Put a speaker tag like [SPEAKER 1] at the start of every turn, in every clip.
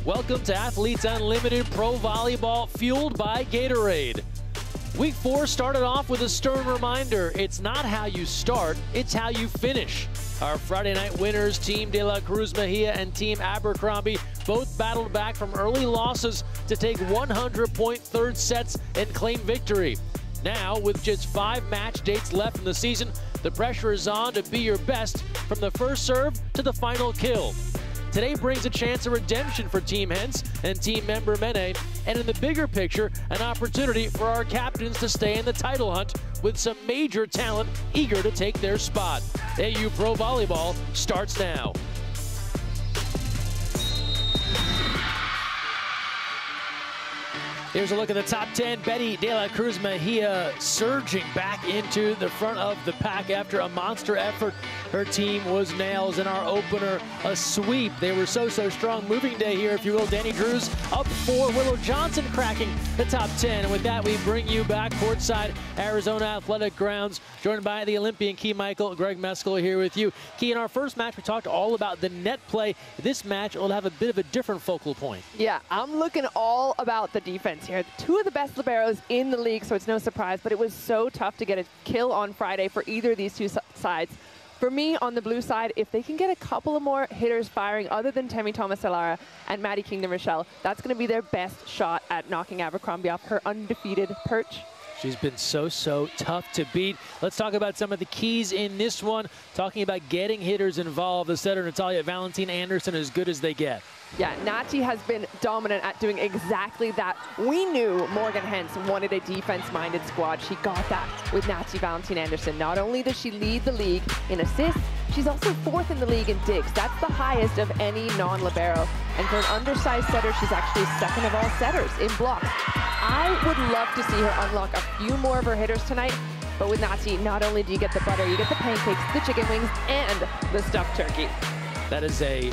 [SPEAKER 1] Welcome to Athletes Unlimited Pro Volleyball, fueled by Gatorade. Week 4 started off with a stern reminder. It's not how you start, it's how you finish. Our Friday night winners, Team De La Cruz Mejia and Team Abercrombie, both battled back from early losses to take 100-point third sets and claim victory. Now, with just 5 match dates left in the season, the pressure is on to be your best from the first serve to the final kill. Today brings a chance of redemption for Team Hens and team member Mene, and in the bigger picture, an opportunity for our captains to stay in the title hunt with some major talent eager to take their spot. AU Pro Volleyball starts now. Here's a look at the top 10. Betty De La Cruz Mejia surging back into the front of the pack after a monster effort. Her team was nails in our opener, a sweep. They were so strong. Moving day here, if you will. Danny Drews up 4. Willow Johnson cracking the top 10. And with that, we bring you back courtside Arizona Athletic Grounds, joined by the Olympian Key Michael. Greg Meskel here with you. Key, in our first match, we talked all about the net play. This match will have a bit of a different focal point.
[SPEAKER 2] Yeah, I'm looking all about the defense here. 2 of the best liberos in the league, so it's no surprise, but it was so tough to get a kill on Friday for either of these two sides. For me, on the blue side, if they can get a couple of more hitters firing other than Temi Thomas-Alara and Maddie Kingdon-Rochelle, that's going to be their best shot at knocking Abercrombie off her undefeated perch.
[SPEAKER 1] She's been so tough to beat. Let's talk about some of the keys in this one. Talking about getting hitters involved, the setter Natalia Valentin Anderson, as good as they get.
[SPEAKER 2] Yeah, Nati has been dominant at doing exactly that. We knew Morgan Hens wanted a defense-minded squad. She got that with Nati Valentin Anderson. Not only does she lead the league in assists, she's also 4th in the league in digs. That's the highest of any non-libero. And for an undersized setter, she's actually 2nd of all setters in blocks. I would love to see her unlock a few more of her hitters tonight. But with Nati, not only do you get the butter, you get the pancakes, the chicken wings, and the stuffed turkey.
[SPEAKER 1] That is a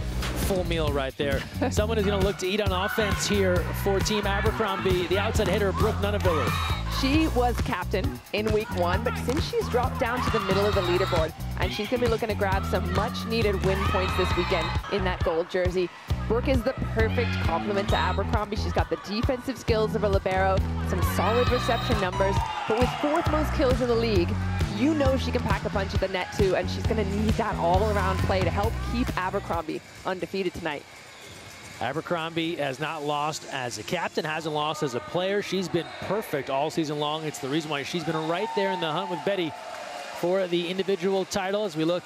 [SPEAKER 1] full meal right there. Someone is going to look to eat on offense here for Team Abercrombie. The outside hitter, Brooke Nunaviller.
[SPEAKER 2] She was captain in week 1, but since she's dropped down to the middle of the leaderboard, and she's going to be looking to grab some much-needed win points this weekend in that gold jersey. Brooke is the perfect complement to Abercrombie. She's got the defensive skills of a libero, some solid reception numbers, but with 4th most kills in the league, you know she can pack a punch at the net too, and she's going to need that all-around play to help keep Abercrombie undefeated tonight.
[SPEAKER 1] Abercrombie has not lost as a captain, hasn't lost as a player. She's been perfect all season long. It's the reason why she's been right there in the hunt with Betty for the individual title. As we look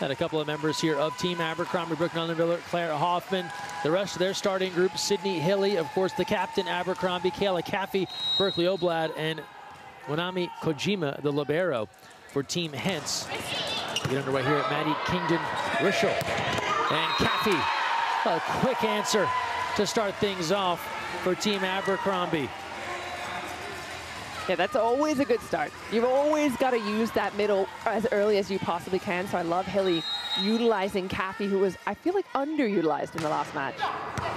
[SPEAKER 1] at a couple of members here of Team Abercrombie, Brooke Nunaviller, Claire Hoffman, the rest of their starting group, Sydney Hilly, of course, the captain, Abercrombie, Kayla Caffey, Berkeley Oblad, and Wanami Kojima, the libero for Team Hens. We get underway here at Maddie Kingdon-Rochelle. And Caffey, a quick answer to start things off for Team Abercrombie.
[SPEAKER 2] Yeah, that's always a good start. You've always got to use that middle as early as you possibly can, so I love Hilly utilizing Caffey, who was, I feel like, underutilized in the last match.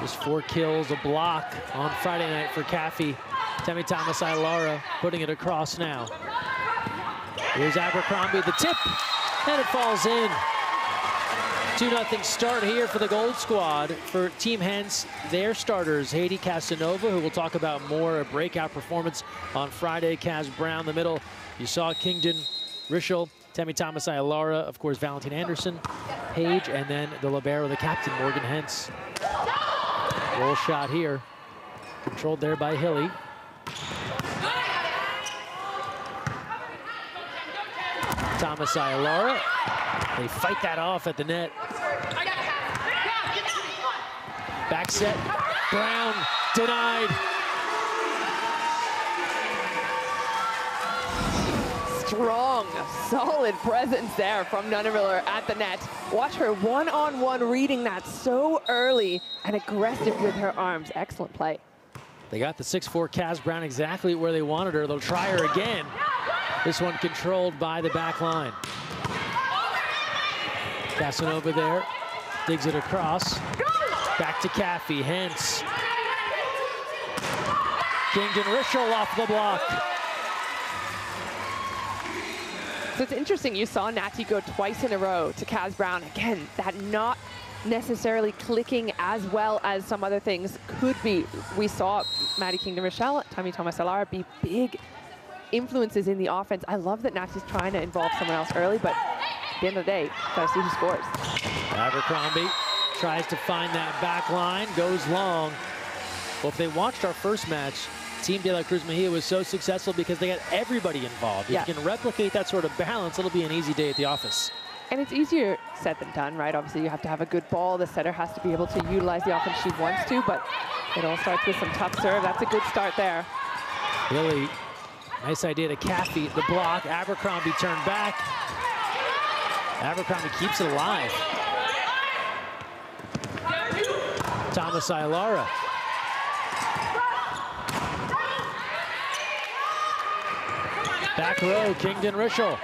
[SPEAKER 1] Just 4 kills, a block on Friday night for Caffey. Temi Thomas-Alara putting it across now. Here's Abercrombie, the tip, and it falls in. 2-0 start here for the Gold Squad. For Team Hens, their starters, Haiti Casanova, who we'll talk about more, a breakout performance on Friday. Kaz Brown, the middle. You saw Kingdon-Rochelle, Temi Thomas-Alara, of course, Valentin Anderson, Page, and then the libero, the captain, Morgan Hens. Roll shot here, controlled there by Hilly. Thomas-Alara, they fight that off at the net. Back set, Brown denied.
[SPEAKER 2] Strong, solid presence there from Nunaviller at the net. Watch her one-on-one reading that so early and aggressive with her arms. Excellent play.
[SPEAKER 1] They got the 6'4" Kaz Brown exactly where they wanted her. They'll try her again. This one controlled by the back line. Casanova there, digs it across. Back to Caffey, Hens. Kingdon-Rochelle off the block.
[SPEAKER 2] So it's interesting, you saw Nati go twice in a row to Kaz Brown. Again, that not necessarily clicking as well as some other things could be. We saw Maddie Kingdon-Rochelle, Tammy Thomas-Alara be big influences in the offense. I love that Natsy's trying to involve someone else early, but at the end of the day, gotta see who scores.
[SPEAKER 1] Abercrombie tries to find that back line, goes long. Well, if they watched our first match, Team De La Cruz Mejia was so successful because they got everybody involved. If you can replicate that sort of balance, it'll be an easy day at the office.
[SPEAKER 2] And it's easier said than done, right? Obviously, you have to have a good ball. The setter has to be able to utilize the offense she wants to, but it all starts with some tough serve. That's a good start there.
[SPEAKER 1] Really nice idea to Caffey, the block. Abercrombie turned back. Abercrombie keeps it alive. Thomas-Alara. Back row, Kingdon-Rochelle.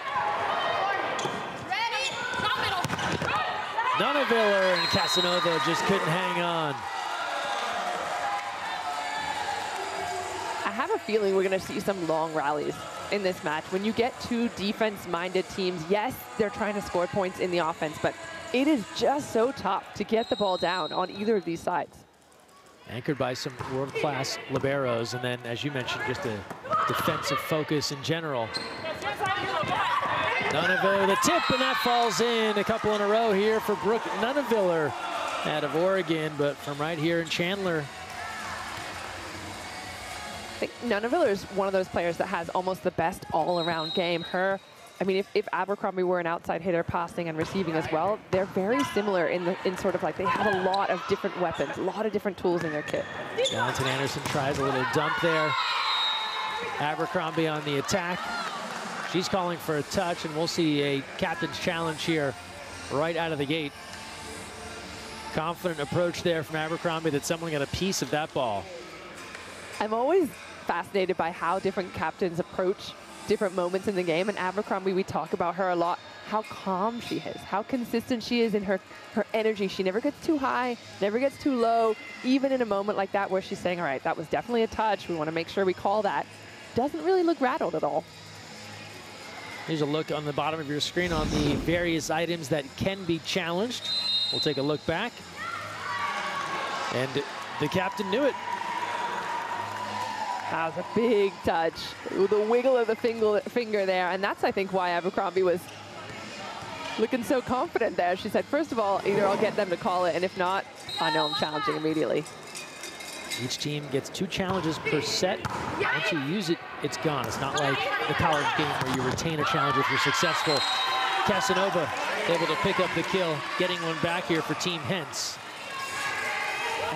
[SPEAKER 1] Nuneviller and Casanova just couldn't hang on.
[SPEAKER 2] I have a feeling we're going to see some long rallies in this match. When you get two defense-minded teams, yes, they're trying to score points in the offense, but it is just so tough to get the ball down on either of these sides.
[SPEAKER 1] Anchored by some world-class liberos, and then, as you mentioned, just a defensive focus in general. Nuneviller, the tip, and that falls in. A couple in a row here for Brooke Nuneviller out of Oregon, but from right here in Chandler.
[SPEAKER 2] I think Nuneviller is one of those players that has almost the best all-around game. I mean, if Abercrombie were an outside hitter passing and receiving as well, they're very similar in sort of like they have a lot of different weapons, a lot of different tools in their kit.
[SPEAKER 1] Valentin Anderson tries a little dump there. Abercrombie on the attack. She's calling for a touch, and we'll see a captain's challenge here right out of the gate. Confident approach there from Abercrombie that someone got a piece of that ball.
[SPEAKER 2] I'm always fascinated by how different captains approach different moments in the game, and Abercrombie, we talk about her a lot, how calm she is, how consistent she is in her energy. She never gets too high, never gets too low, even in a moment like that where she's saying, all right, that was definitely a touch, we want to make sure we call that. Doesn't really look rattled at all.
[SPEAKER 1] Here's a look on the bottom of your screen on the various items that can be challenged. We'll take a look back. And the captain knew it.
[SPEAKER 2] That was a big touch. The wiggle of the finger there. And that's, I think, why Abercrombie was looking so confident there. She said, first of all, either I'll get them to call it, and if not, I know I'm challenging immediately.
[SPEAKER 1] Each team gets 2 challenges per set. Once you use it, it's gone. It's not like the college game where you retain a challenge if you're successful. Casanova able to pick up the kill, getting one back here for Team Hens.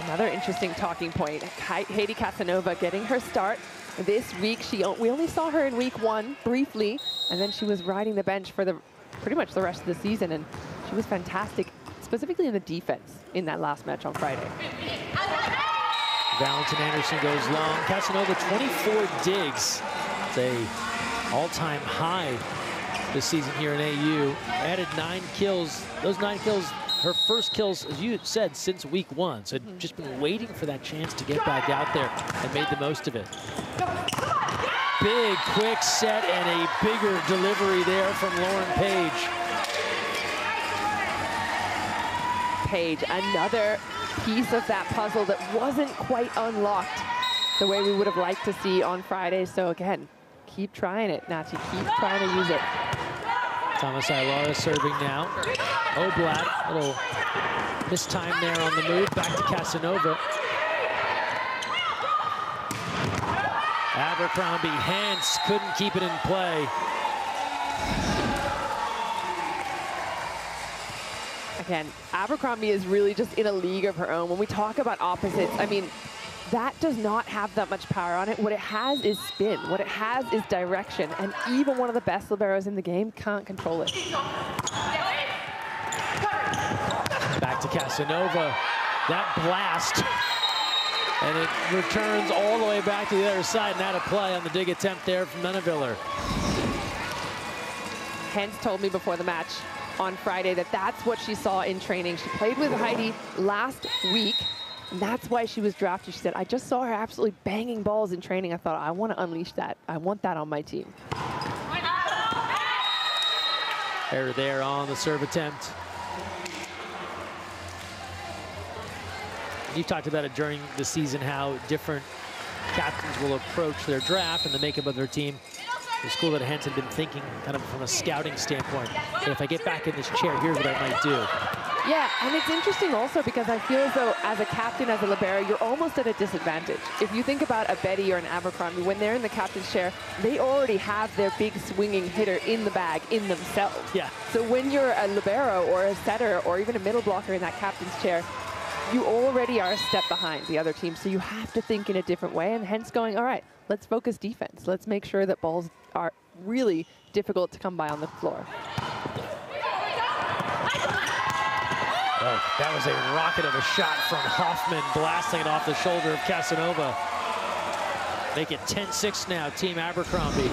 [SPEAKER 2] Another interesting talking point. Haiti Casanova getting her start this week. We only saw her in week 1 briefly, and then she was riding the bench for pretty much the rest of the season, and she was fantastic, specifically in the defense in that last match on Friday.
[SPEAKER 1] Valentin Anderson goes long. Casanova, 24 digs. It's a all-time high this season here in AU. Added 9 kills. Those 9 kills, her first kills, as you said, since week 1. So just been waiting for that chance to get back out there and made the most of it. Big, quick set and a bigger delivery there from Lauren Page.
[SPEAKER 2] Page, another piece of that puzzle that wasn't quite unlocked the way we would have liked to see on Friday. So again, keep trying it, Nachi. Keep trying to use it.
[SPEAKER 1] Thomas-Alara serving now. Oblad, little mistime there on the move. Back to Casanova. Abercrombie, Hens couldn't keep it in play.
[SPEAKER 2] Again, Abercrombie is really just in a league of her own. When we talk about opposites, I mean, that does not have that much power on it. What it has is spin. What it has is direction. And even one of the best liberos in the game can't control it.
[SPEAKER 1] Back to Casanova. That blast. And it returns all the way back to the other side. And out of play on the dig attempt there from Nuneviller.
[SPEAKER 2] Hens told me before the match on Friday that that's what she saw in training. She played with Heidi last week, and that's why she was drafted. She said, I just saw her absolutely banging balls in training. I thought, I want to unleash that. I want that on my team.
[SPEAKER 1] Error there on the serve attempt. You've talked about it during the season, how different captains will approach their draft and the makeup of their team. It's cool that Hens had been thinking kind of from a scouting standpoint. Hey, if I get back in this chair, here's what I might do.
[SPEAKER 2] Yeah, and it's interesting also because I feel as though as a captain, as a libero, you're almost at a disadvantage. If you think about a Betty or an Abercrombie, when they're in the captain's chair, they already have their big swinging hitter in the bag in themselves.
[SPEAKER 1] Yeah.
[SPEAKER 2] So when you're a libero or a setter or even a middle blocker in that captain's chair, you already are a step behind the other team. So you have to think in a different way, and hence going, all right, let's focus defense. Let's make sure that balls are really difficult to come by on the floor.
[SPEAKER 1] Oh, that was a rocket of a shot from Hoffman, blasting it off the shoulder of Casanova. Make it 10-6 now, Team Abercrombie.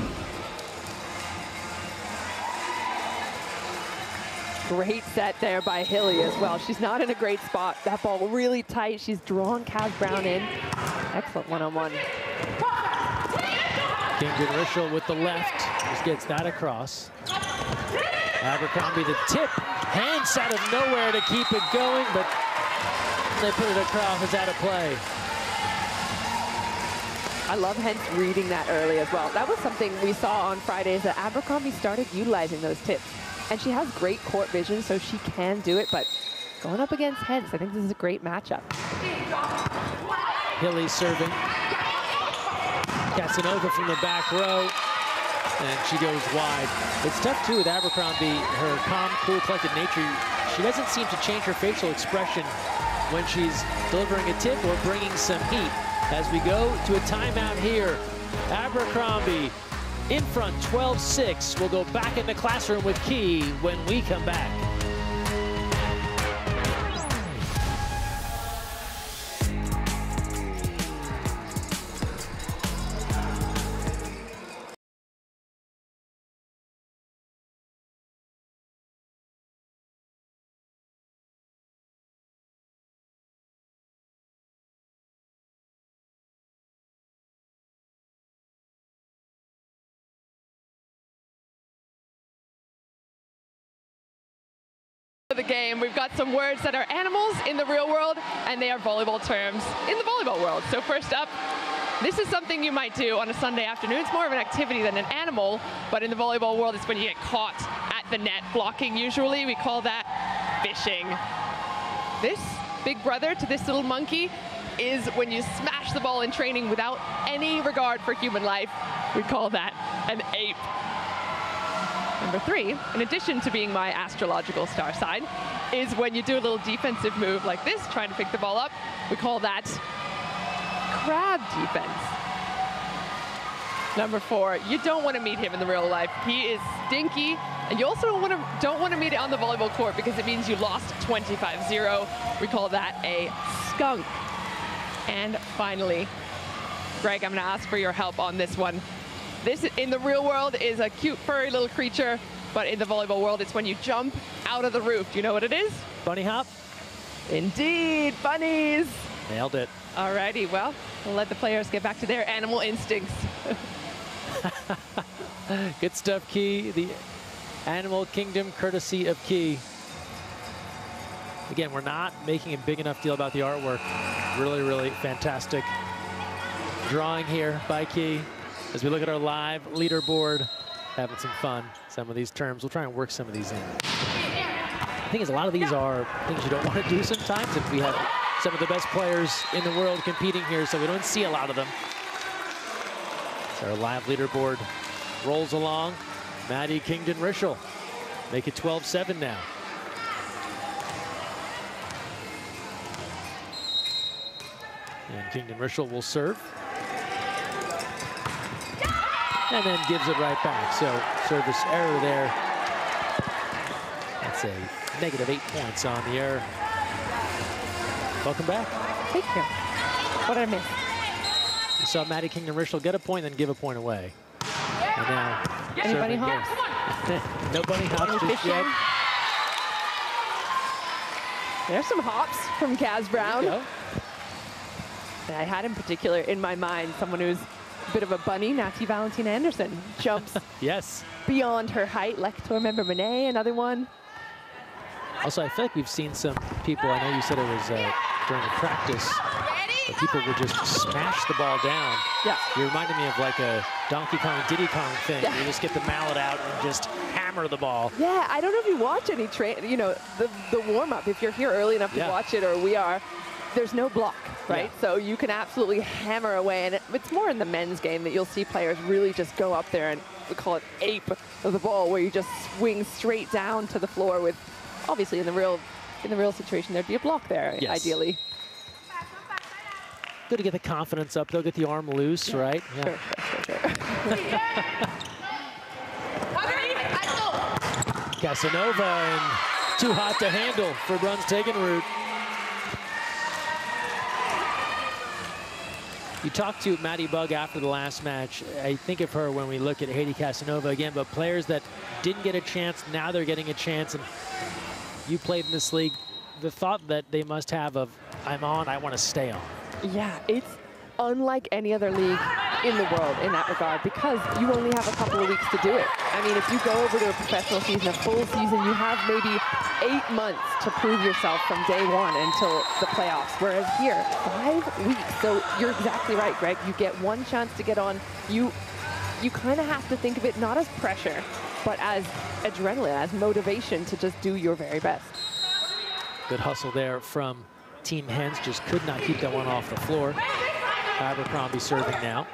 [SPEAKER 2] Great set there by Hilly as well. She's not in a great spot. That ball really tight. She's drawn Kaz Brown in. Excellent one-on-one.
[SPEAKER 1] Kingdon Rischel with the left. Just gets that across. Abercrombie the tip. Hands out of nowhere to keep it going, but they put it across. It's out of play.
[SPEAKER 2] I love Hens reading that early as well. That was something we saw on Fridays that Abercrombie started utilizing those tips. And she has great court vision, so she can do it, but going up against Hens, I think this is a great matchup.
[SPEAKER 1] Hilly serving. Casanova from the back row, and she goes wide. It's tough, too, with Abercrombie. Her calm, cool, collected nature, she doesn't seem to change her facial expression when she's delivering a tip or bringing some heat. As we go to a timeout here, Abercrombie in front, 12-6. We'll go back in the classroom with Key when we come back.
[SPEAKER 2] The game, we've got some words that are animals in the real world and they are volleyball terms in the volleyball world. So first up, this is something you might do on a Sunday afternoon. It's more of an activity than an animal, but in the volleyball world it's when you get caught at the net blocking. Usually we call that fishing. This big brother to this little monkey is when you smash the ball in training without any regard for human life. We call that an ape. Number 3, in addition to being my astrological star sign, is when you do a little defensive move like this, trying to pick the ball up. We call that crab defense. Number 4, you don't want to meet him in the real life. He is stinky, and you also don't want to meet it on the volleyball court because it means you lost 25-0. We call that a skunk. And finally, Greg, I'm going to ask for your help on this one. This, in the real world, is a cute, furry little creature, but in the volleyball world, it's when you jump out of the roof. Do you know what it is?
[SPEAKER 1] Bunny hop?
[SPEAKER 2] Indeed, bunnies.
[SPEAKER 1] Nailed it.
[SPEAKER 2] Alrighty, well, we'll let the players get back to their animal instincts.
[SPEAKER 1] Good stuff, Key. The Animal Kingdom, courtesy of Key. Again, we're not making a big enough deal about the artwork. Really, really fantastic drawing here by Key. As we look at our live leaderboard, having some fun. Some of these terms, we'll try and work some of these in. The thing is, a lot of these are things you don't want to do sometimes if we have some of the best players in the world competing here, so we don't see a lot of them. So our live leaderboard rolls along. Maddie Kingdon Rischel make it 12-7 now. And Kingdon Rischel will serve. And then gives it right back. So service error there. That's a negative 8 points on the error. Welcome back.
[SPEAKER 2] Thank you. What did I miss?
[SPEAKER 1] You saw Maddie Kingdon Rischel get a point, then give a point away. And now,
[SPEAKER 2] any bunny hops?
[SPEAKER 1] No bunny hops just yet.
[SPEAKER 2] There's some hops from Kaz Brown. I had in particular in my mind someone who's a bit of a bunny, Natty Valentina Anderson. Jumps
[SPEAKER 1] yes.
[SPEAKER 2] beyond her height. Like to remember Monet, another one.
[SPEAKER 1] Also, I feel like we've seen some people, I know you said it was during a practice where people would just smash the ball down.
[SPEAKER 2] Yeah.
[SPEAKER 1] You reminded me of like a Donkey Kong, Diddy Kong thing.
[SPEAKER 2] Yeah.
[SPEAKER 1] You just get the mallet out and just hammer the ball.
[SPEAKER 2] Yeah, I don't know if you watch any you know, the warm-up. If you're here early enough to watch it, or we are, there's no block, right?
[SPEAKER 1] Yeah.
[SPEAKER 2] So you can absolutely hammer away. And it's more in the men's game that you'll see players really just go up there and we call it ape of the ball, where you just swing straight down to the floor with, obviously in the real situation, there'd be a block there, ideally.
[SPEAKER 1] Good to get the confidence up, though, get the arm loose, right? Yeah.
[SPEAKER 2] Sure.
[SPEAKER 1] Casanova, and too hot to handle for runs taken route. You talked to Maddie Bug after the last match. I think of her when we look at Haiti Casanova again, but players that didn't get a chance, now they're getting a chance. And you played in this league, the thought that they must have of, I'm on, I want to stay on.
[SPEAKER 2] Yeah, it's unlike any other league in the world in that regard, because you only have a couple of weeks to do it. I mean, if you go over to a professional season, a full season, you have maybe 8 months to prove yourself from day one until the playoffs, whereas here, 5 weeks. So you're exactly right, Greg. You get one chance to get on. You kind of have to think of it not as pressure, but as adrenaline, as motivation to just do your very best.
[SPEAKER 1] Good hustle there from Team Hens, just could not keep that one off the floor. Abercrombie serving now.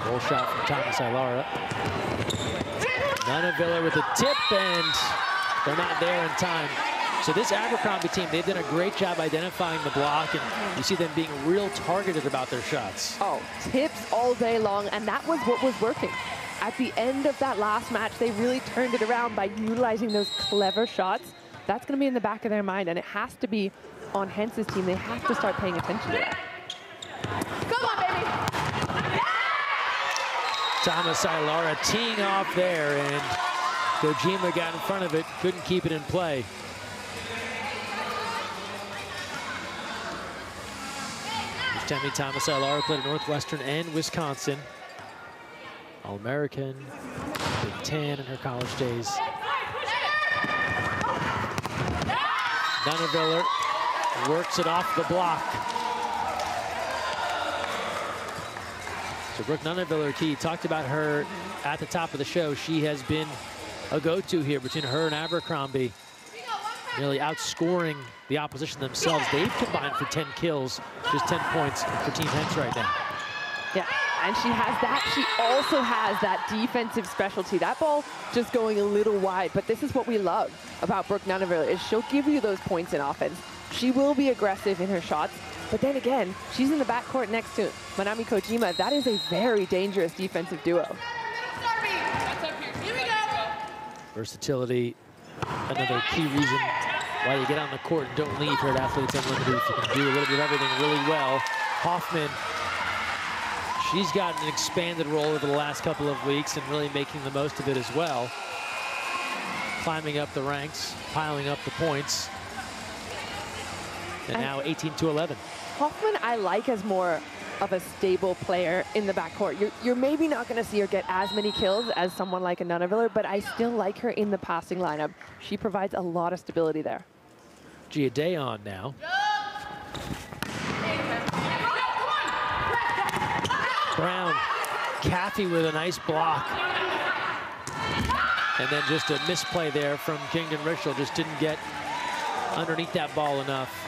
[SPEAKER 1] Roll shot from Thomas Ilara. Nunavilla with a tip, and they're not there in time. So this Abercrombie team, they've done a great job identifying the block, and you see them being real targeted about their shots.
[SPEAKER 2] Oh, tips all day long, and that was what was working. At the end of that last match, they really turned it around by utilizing those clever shots. That's going to be in the back of their mind, and it has to be on Hens's team. They have to start paying attention to that. Come on, baby!
[SPEAKER 1] Thomas Ilara teeing off there, and Kojima got in front of it, couldn't keep it in play. Temi Thomas Ilara played at Northwestern and Wisconsin. All-American, Big Ten in her college days. Nunaviller works it off the block. So Brooke Nunaviller, Key, talked about her at the top of the show. She has been a go-to here between her and Abercrombie, nearly outscoring the opposition themselves. They've combined for 10 kills, just 10 points for Team Hens right now.
[SPEAKER 2] Yeah, and she has that. She also has that defensive specialty. That ball just going a little wide, but this is what we love about Brooke Nunaviller, is she'll give you those points in offense. She will be aggressive in her shots, but then again, she's in the backcourt next to Manami Kojima. That is a very dangerous defensive duo.
[SPEAKER 1] Versatility, another key reason why you get on the court and don't leave here at Athletes Unlimited. If you can do a little bit of everything really well. Hoffman, she's gotten an expanded role over the last couple of weeks and really making the most of it as well. Climbing up the ranks, piling up the points. And now 18-11.
[SPEAKER 2] Hoffman, I like as more of a stable player in the backcourt. You're maybe not going to see her get as many kills as someone like a Nunaviller, but I still like her in the passing lineup. She provides a lot of stability there.
[SPEAKER 1] Gia Day on now. Brown, Kathy with a nice block. And then just a misplay there from Kingdon Richel, just didn't get underneath that ball enough.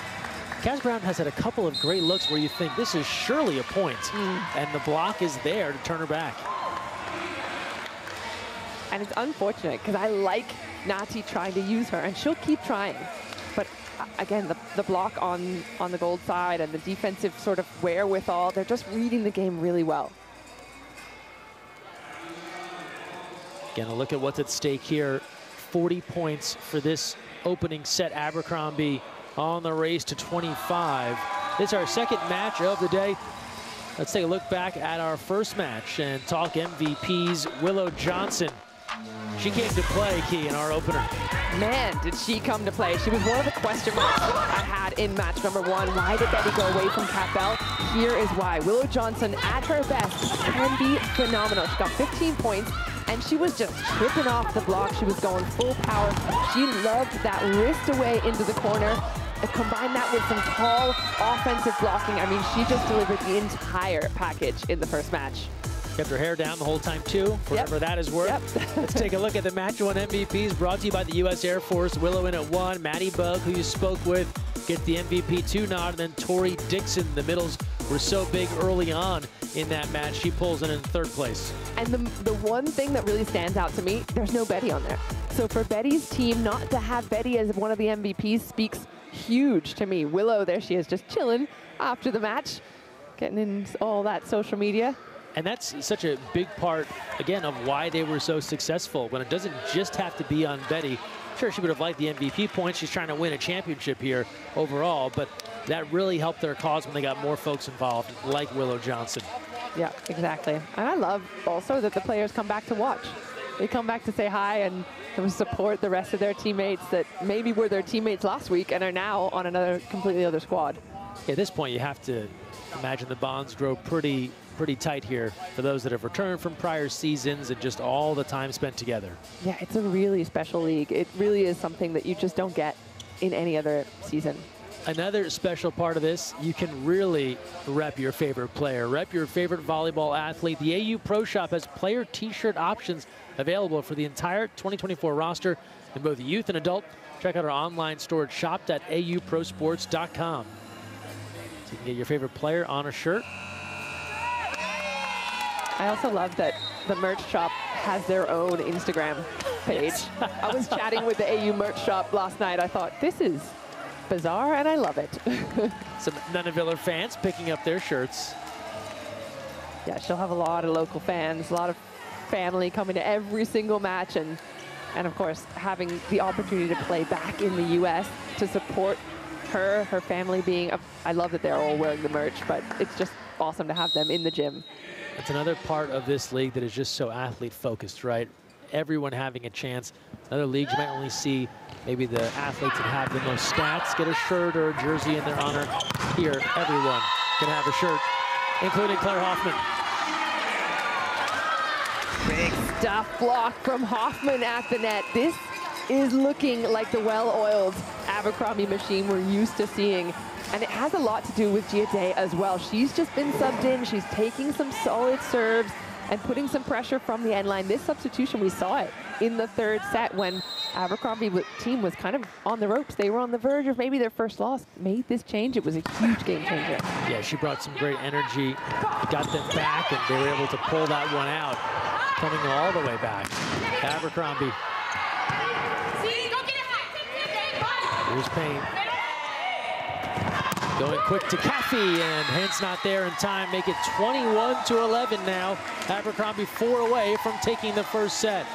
[SPEAKER 1] Kaz Brown has had a couple of great looks where you think this is surely a point, and the block is there to turn her back.
[SPEAKER 2] And it's unfortunate because I like Nati trying to use her, and she'll keep trying. But again, the block on the gold side and the defensive sort of wherewithal, they're just reading the game really well.
[SPEAKER 1] Again, a look at what's at stake here. 40 points for this opening set. Abercrombie on the race to 25. This is our second match of the day. Let's take a look back at our first match and talk MVPs. Willow Johnson. She came to play, Key, in our opener.
[SPEAKER 2] Man, did she come to play. She was one of the question marks I had in match number 1. Why did Betty go away from Cat Bell? Here is why. Willow Johnson, at her best, can be phenomenal. She got 15 points, and she was just chipping off the block. She was going full power. She loved that wrist away into the corner. combine that with some tall offensive blocking. I mean, she just delivered the entire package in the first match.
[SPEAKER 1] Kept her hair down the whole time, too, whatever that is worth.
[SPEAKER 2] Yep.
[SPEAKER 1] Let's take a look at the Match 1 MVPs brought to you by the U.S. Air Force. Willow in at 1. Maddie Bug, who you spoke with, gets the MVP 2 nod. And then Tori Dixon, the middles were so big early on in that match. She pulls in third place.
[SPEAKER 2] And the one thing that really stands out to me, there's no Betty on there. So for Betty's team, not to have Betty as one of the MVPs speaks huge to me. Willow, there she is, just chilling after the match, getting in all that social media.
[SPEAKER 1] And that's such a big part, again, of why they were so successful. When it doesn't just have to be on Betty. Sure, she would have liked the MVP points. She's trying to win a championship here overall, but that really helped their cause when they got more folks involved, like Willow Johnson.
[SPEAKER 2] Yeah, exactly. And I love also that the players come back to watch. They come back to say hi and support the rest of their teammates that maybe were their teammates last week and are now on another completely other squad.
[SPEAKER 1] At this point, you have to imagine the bonds grow pretty tight here for those that have returned from prior seasons and just all the time spent together.
[SPEAKER 2] Yeah, it's a really special league. It really is something that you just don't get in any other season.
[SPEAKER 1] Another special part of this, you can really rep your favorite player, rep your favorite volleyball athlete. The AU Pro Shop has player t-shirt options available for the entire 2024 roster in both youth and adult. Check out our online store at shop.auprosports.com. So you can get your favorite player on a shirt.
[SPEAKER 2] I also love that the merch shop has their own Instagram page.
[SPEAKER 1] Yes.
[SPEAKER 2] I was chatting with the AU merch shop last night. I thought, this is bizarre, and I love it.
[SPEAKER 1] Some Nunaviller fans picking up their shirts.
[SPEAKER 2] Yeah, she'll have a lot of local fans, a lot of family coming to every single match, and of course, having the opportunity to play back in the U.S. to support her family being, I love that they're all wearing the merch, but it's just awesome to have them in the gym.
[SPEAKER 1] It's another part of this league that is just so athlete-focused, right? Everyone having a chance. Other leagues, you might only see maybe the athletes that have the most stats get a shirt or a jersey in their honor. Here, everyone can have a shirt, including Claire Hoffman.
[SPEAKER 2] Big stuff block from Hoffman at the net. This is looking like the well-oiled Abercrombie machine we're used to seeing. And it has a lot to do with Gia Day as well. She's just been subbed in. She's taking some solid serves and putting some pressure from the end line. This substitution, we saw it in the third set when Abercrombie team was kind of on the ropes. They were on the verge of maybe their first loss. Made this change. It was a huge game changer.
[SPEAKER 1] Yeah, she brought some great energy, got them back, and they were able to pull that one out, coming all the way back. Abercrombie. Here's Payne. Going quick to Caffey, and Hens not there in time. Make it 21-11 now. Abercrombie 4 away from taking the first set.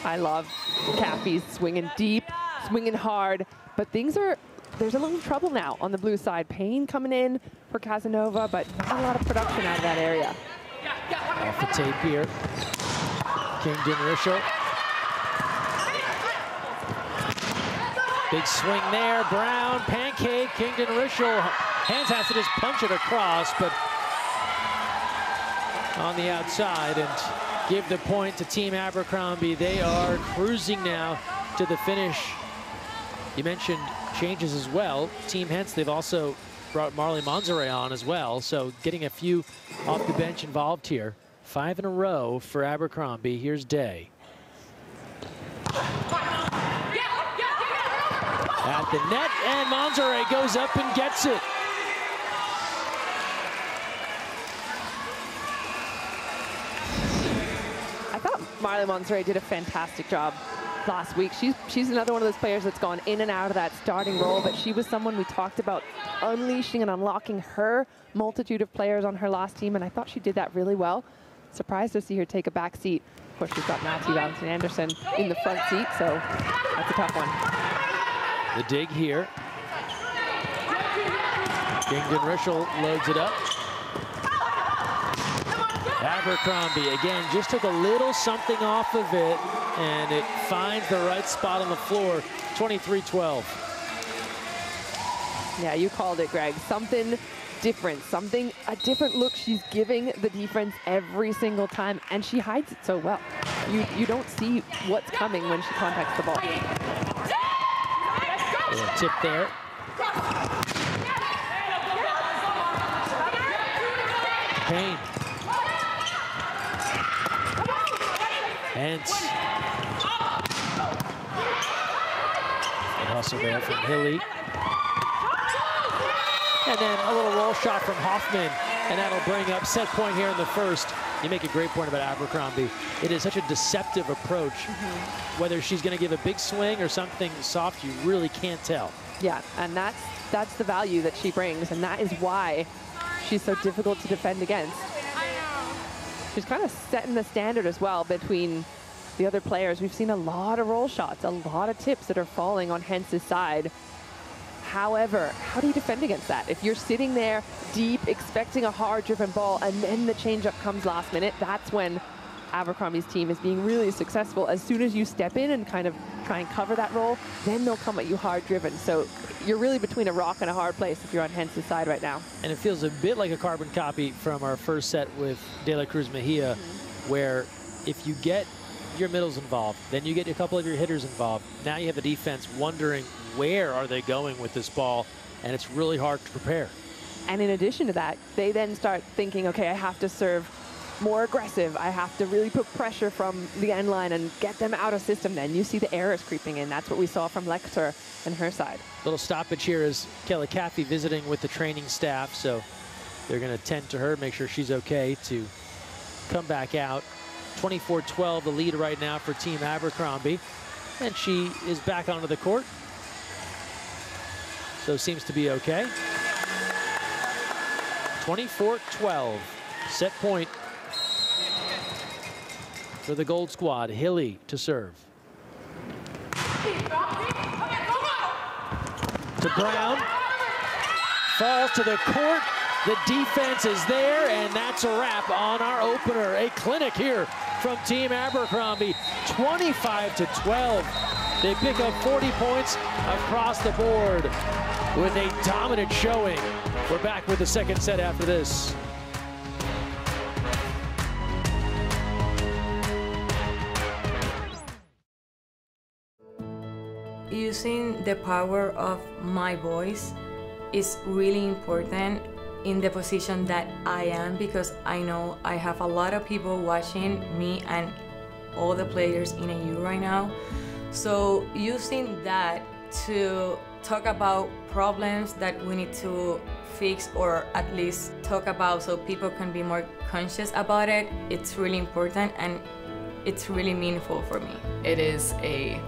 [SPEAKER 2] I love Caffey's swinging deep, swinging hard, but there's a little trouble now on the blue side. Payne coming in for Casanova, but not a lot of production out of that area.
[SPEAKER 1] Off the tape here. Kingdon Rischel. Big swing there. Brown, pancake, Kingdon Rischel. Hens has to just punch it across, but on the outside, and give the point to Team Abercrombie. They are cruising now to the finish. You mentioned changes as well. Team Hens, they've also brought Marley Monzere on as well, so getting a few off the bench involved here. 5 in a row for Abercrombie. Here's Day. At the net, and Monzere goes up and gets it.
[SPEAKER 2] I thought Marley Monzere did a fantastic job last week. She's another one of those players that's gone in and out of that starting role, but she was someone we talked about unleashing and unlocking her multitude of players on her last team, and I thought she did that really well. Surprised to see her take a back seat. Of course, she's got Nancy Valentin-Anderson in the front seat, so that's a tough one.
[SPEAKER 1] The dig here. Kingdon Rischel loads it up. Abercrombie, again, just took a little something off of it, and it finds the right spot on the floor, 23-12.
[SPEAKER 2] Yeah, you called it, Greg. Something different, a different look she's giving the defense every single time, and she hides it so well. you don't see what's coming when she contacts the ball.
[SPEAKER 1] A tip there. Payne. Hence. Good hustle there from Hilly. And then a little roll shot from Hoffman. And that'll bring up set point here in the first. You make a great point about Abercrombie. It is such a deceptive approach. Whether she's going to give a big swing or something soft, you really can't tell.
[SPEAKER 2] Yeah, and that's the value that she brings, and that is why she's so difficult to defend against. She's kind of setting the standard as well between the other players. We've seen a lot of roll shots, a lot of tips that are falling on Hence's side. However, how do you defend against that? If you're sitting there deep, expecting a hard-driven ball, and then the changeup comes last minute, that's when Abercrombie's team is being really successful. As soon as you step in and kind of try and cover that roll, then they'll come at you hard-driven. So you're really between a rock and a hard place if you're on Hence's side right now.
[SPEAKER 1] And it feels a bit like a carbon copy from our first set with De La Cruz Mejia, where if you get your middles involved, then you get a couple of your hitters involved. Now you have the defense wondering where are they going with this ball, and it's really hard to prepare.
[SPEAKER 2] And in addition to that, they then start thinking, okay, I have to serve more aggressive. I have to really put pressure from the end line and get them out of system. Then you see the errors creeping in. That's what we saw from Lecter and her side.
[SPEAKER 1] Little stoppage here is Kelly Caffey visiting with the training staff, so they're going to tend to her, make sure she's okay to come back out. 24-12 the lead right now for Team Abercrombie, and she is back onto the court, so seems to be okay. 24-12, set point for the Gold Squad. Hilly to serve. To Brown. Falls to the court. The defense is there, and that's a wrap on our opener. A clinic here from Team Abercrombie. 25-12. They pick up 40 points across the board with a dominant showing. We're back with the second set after this.
[SPEAKER 3] Using the power of my voice is really important in the position that I am, because I know I have a lot of people watching me and all the players in AU right now. So using that to talk about problems that we need to fix, or at least talk about so people can be more conscious about it, it's really important and it's really meaningful for me.
[SPEAKER 4] It is a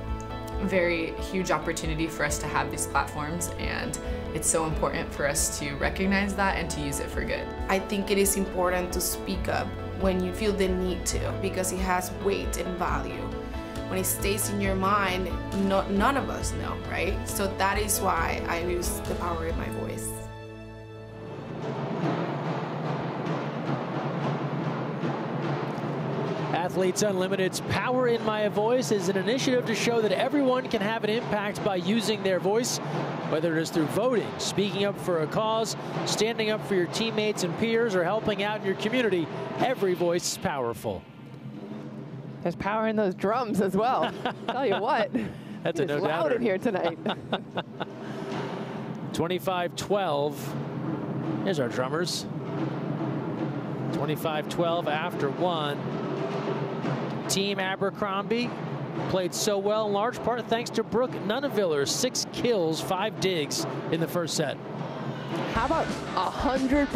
[SPEAKER 4] very huge opportunity for us to have these platforms, and it's so important for us to recognize that and to use it for good.
[SPEAKER 5] I think it is important to speak up when you feel the need to, because it has weight and value. When it stays in your mind, none of us know, right? So that is why I use the power in my voice.
[SPEAKER 1] Athletes Unlimited's Power in My Voice is an initiative to show that everyone can have an impact by using their voice, whether it is through voting, speaking up for a cause, standing up for your teammates and peers, or helping out in your community. Every voice is powerful.
[SPEAKER 2] There's power in those drums as well. Tell you what,
[SPEAKER 1] that's a no doubter.
[SPEAKER 2] Loud in here tonight.
[SPEAKER 1] 25-12. Here's our drummers. 25-12 after one. Team Abercrombie played so well in large part thanks to Brooke Nunneviller's 6 kills, 5 digs in the first set.
[SPEAKER 2] How about 100%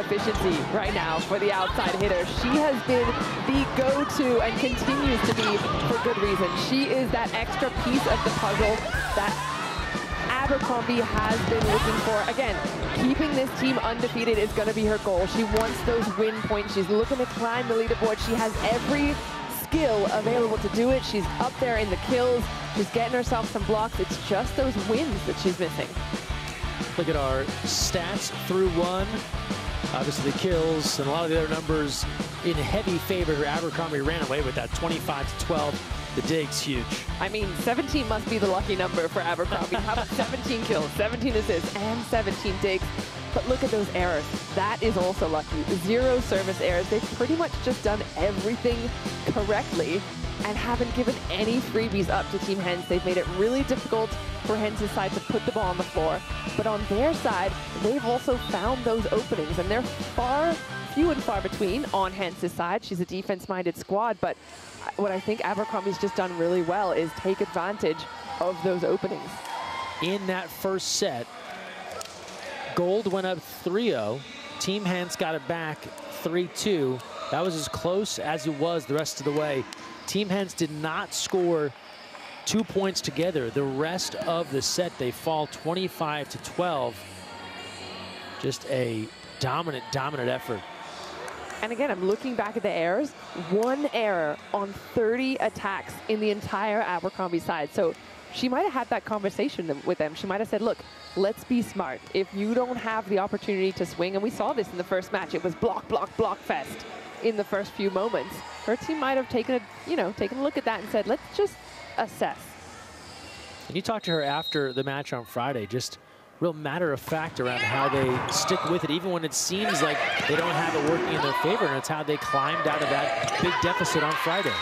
[SPEAKER 2] efficiency right now for the outside hitter? She has been the go-to and continues to be for good reason. She is that extra piece of the puzzle that Abercrombie has been looking for. Again, keeping this team undefeated is going to be her goal. She wants those win points. She's looking to climb the leaderboard. She has every skill available to do it. She's up there in the kills. She's getting herself some blocks. It's just those wins that she's missing.
[SPEAKER 1] Look at our stats through one. Obviously the kills and a lot of the other numbers in heavy favor. Abercrombie ran away with that 25-12. The dig's huge. I
[SPEAKER 2] mean, 17 must be the lucky number for Abercrombie. How about 17 kills, 17 assists, and 17 digs? But look at those errors. That is also lucky. 0 service errors. They've pretty much just done everything correctly. and haven't given any freebies up to Team Hens. They've made it really difficult for Hens' side to put the ball on the floor. But on their side, they've also found those openings, and they're few and far between on Hens' side. She's a defense-minded squad, but what I think Abercrombie's just done really well is take advantage of those openings.
[SPEAKER 1] In that first set, Gold went up 3-0. Team Hens got it back 3-2. That was as close as it was the rest of the way. Team Hens did not score 2 points together. The rest of the set, they fall 25-12. Just a dominant effort.
[SPEAKER 2] And again, I'm looking back at the errors. 1 error on 30 attacks in the entire Abercrombie side. So she might have had that conversation with them. She might have said, look, let's be smart. If you don't have the opportunity to swing, and we saw this in the first match, it was block, block, block fest in the first few moments. Her team might have taken a look at that and said, let's just assess.
[SPEAKER 1] And you talked to her after the match on Friday, just real matter of fact around how they stick with it, even when it seems like they don't have it working in their favor, and it's how they climbed out of that big deficit on Friday.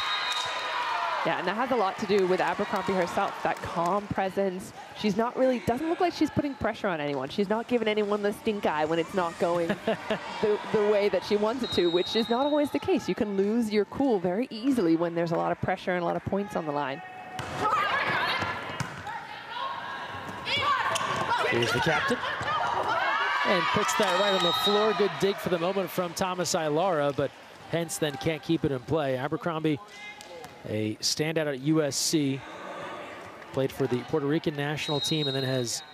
[SPEAKER 2] Yeah, and that has a lot to do with Abercrombie herself, that calm presence. She's not really, doesn't look like she's putting pressure on anyone. She's not giving anyone the stink eye when it's not going the way that she wants it to, which is not always the case. You can lose your cool very easily when there's a lot of pressure and a lot of points on the line.
[SPEAKER 1] Here's the captain. And puts that right on the floor. Good dig for the moment from Thomas Ilara, but Hens then can't keep it in play. Abercrombie, a standout at USC, played for the Puerto Rican national team and then has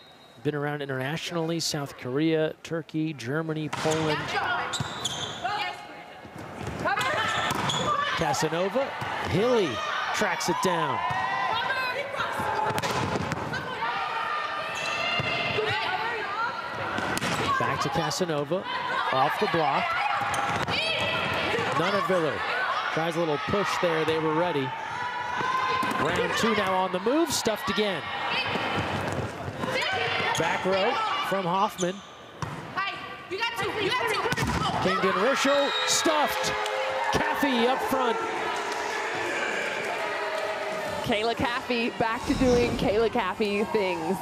[SPEAKER 1] been around internationally, South Korea, Turkey, Germany, Poland. Casanova, Hilly tracks it down. Back to Casanova, off the block. Nunaviller tries a little push there, they were ready. Round 2 now on the move, stuffed again. Back row from Hoffman. Kingdon Ruschel, stuffed. Caffey up front.
[SPEAKER 2] Kayla Caffey back to doing Kayla Caffey things.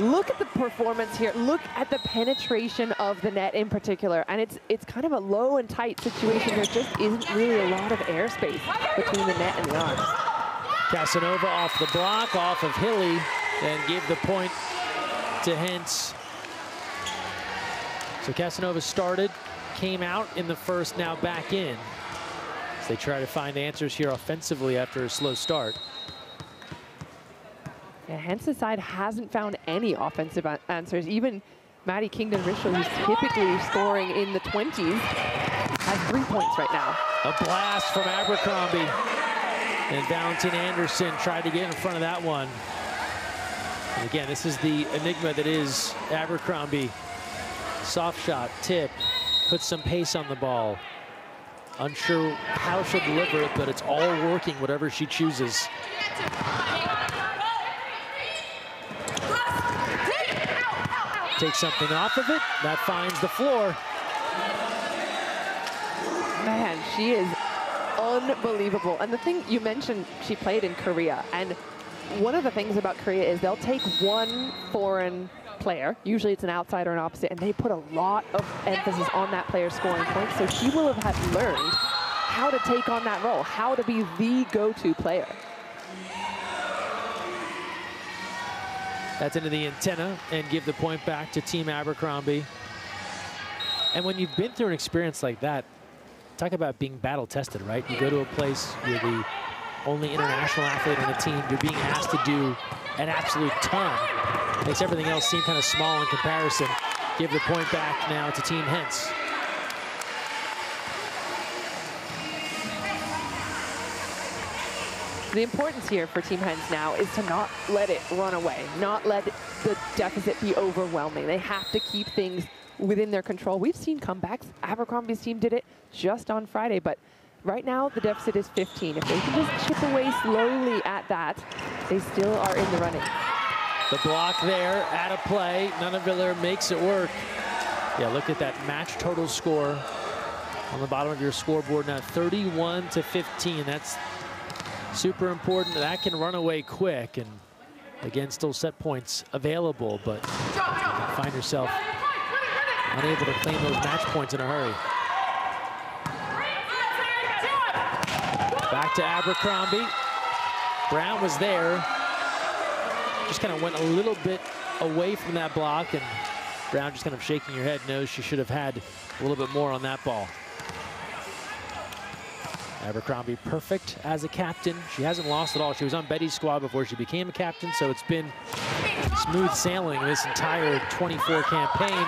[SPEAKER 2] Look at the performance here. Look at the penetration of the net in particular. And it's kind of a low and tight situation. There just isn't really a lot of airspace between the net and the arms.
[SPEAKER 1] Casanova off the block, off of Hilly, and gave the point to Hens. So Casanova started, came out in the first, now back in, as they try to find answers here offensively after a slow start.
[SPEAKER 2] Yeah, Hens' side hasn't found any offensive answers. Even Maddie Kingdon Ruschel, who's typically scoring in the 20s, has 3 points right now.
[SPEAKER 1] A blast from Abercrombie. And Valentin Anderson tried to get in front of that one. And again, this is the enigma that is Abercrombie. Soft shot, tip, puts some pace on the ball. Unsure how she'll deliver it, but it's all working, whatever she chooses. Take something off of it, that finds the floor.
[SPEAKER 2] Man, she is unbelievable. And the thing you mentioned, she played in Korea. And one of the things about Korea is they'll take one foreign player, usually it's an outside or an opposite, and they put a lot of emphasis on that player scoring points. So she will have had learned how to take on that role, how to be the go-to player.
[SPEAKER 1] That's into the antenna and give the point back to Team Abercrombie. And when you've been through an experience like that, talk about being battle tested, right? You go to a place, you're the only international athlete on the team, you're being asked to do an absolute ton. Makes everything else seem kind of small in comparison. Give the point back now to Team Hens.
[SPEAKER 2] The importance here for Team Hens now is to not let it run away, not let the deficit be overwhelming. They have to keep things within their control. We've seen comebacks. Abercrombie's team did it just on Friday, but right now the deficit is 15. If they can just chip away slowly at that, they still are in the running.
[SPEAKER 1] The block there, out of play. Nunaviller makes it work. Yeah, look at that match total score on the bottom of your scoreboard now, 31-15. That's super important. That can run away quick, and again, still set points available, but you can find yourself unable to claim those match points in a hurry. Back to Abercrombie. Brown was there. Just kind of went a little bit away from that block, and Brown just kind of shaking her head, knows she should have had a little bit more on that ball. Abercrombie perfect as a captain. She hasn't lost at all. She was on Betty's squad before she became a captain, so it's been smooth sailing this entire 24 campaign.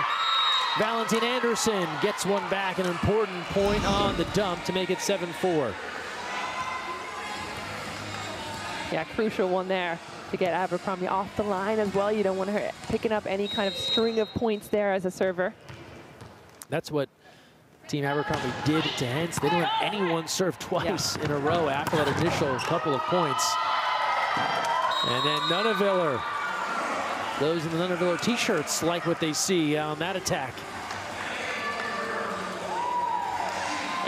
[SPEAKER 1] Valentine Anderson gets one back, an important point on the dump to make it 7-4.
[SPEAKER 2] Yeah, crucial one there to get Abercrombie off the line as well. You don't want her picking up any kind of string of points there as a server. That's what
[SPEAKER 1] Team Abercrombie did to Hens. They didn't let anyone serve twice in a row after that initial couple of points. And then Nunneviller. Those in the Nunneviller t-shirts like what they see on that attack.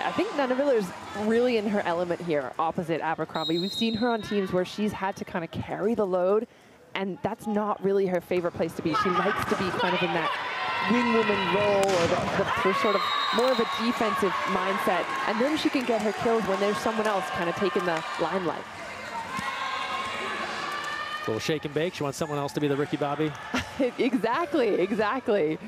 [SPEAKER 2] I think Nunneviller is really in her element here, opposite Abercrombie. We've seen her on teams where she's had to kind of carry the load, and that's not really her favorite place to be. She likes to be kind of in that wing woman role, or the sort of more of a defensive mindset, and then she can get her kills when there's someone else kind of taking the limelight.
[SPEAKER 1] A little shake and bake. She wants someone else to be the Ricky Bobby.
[SPEAKER 2] Exactly, exactly.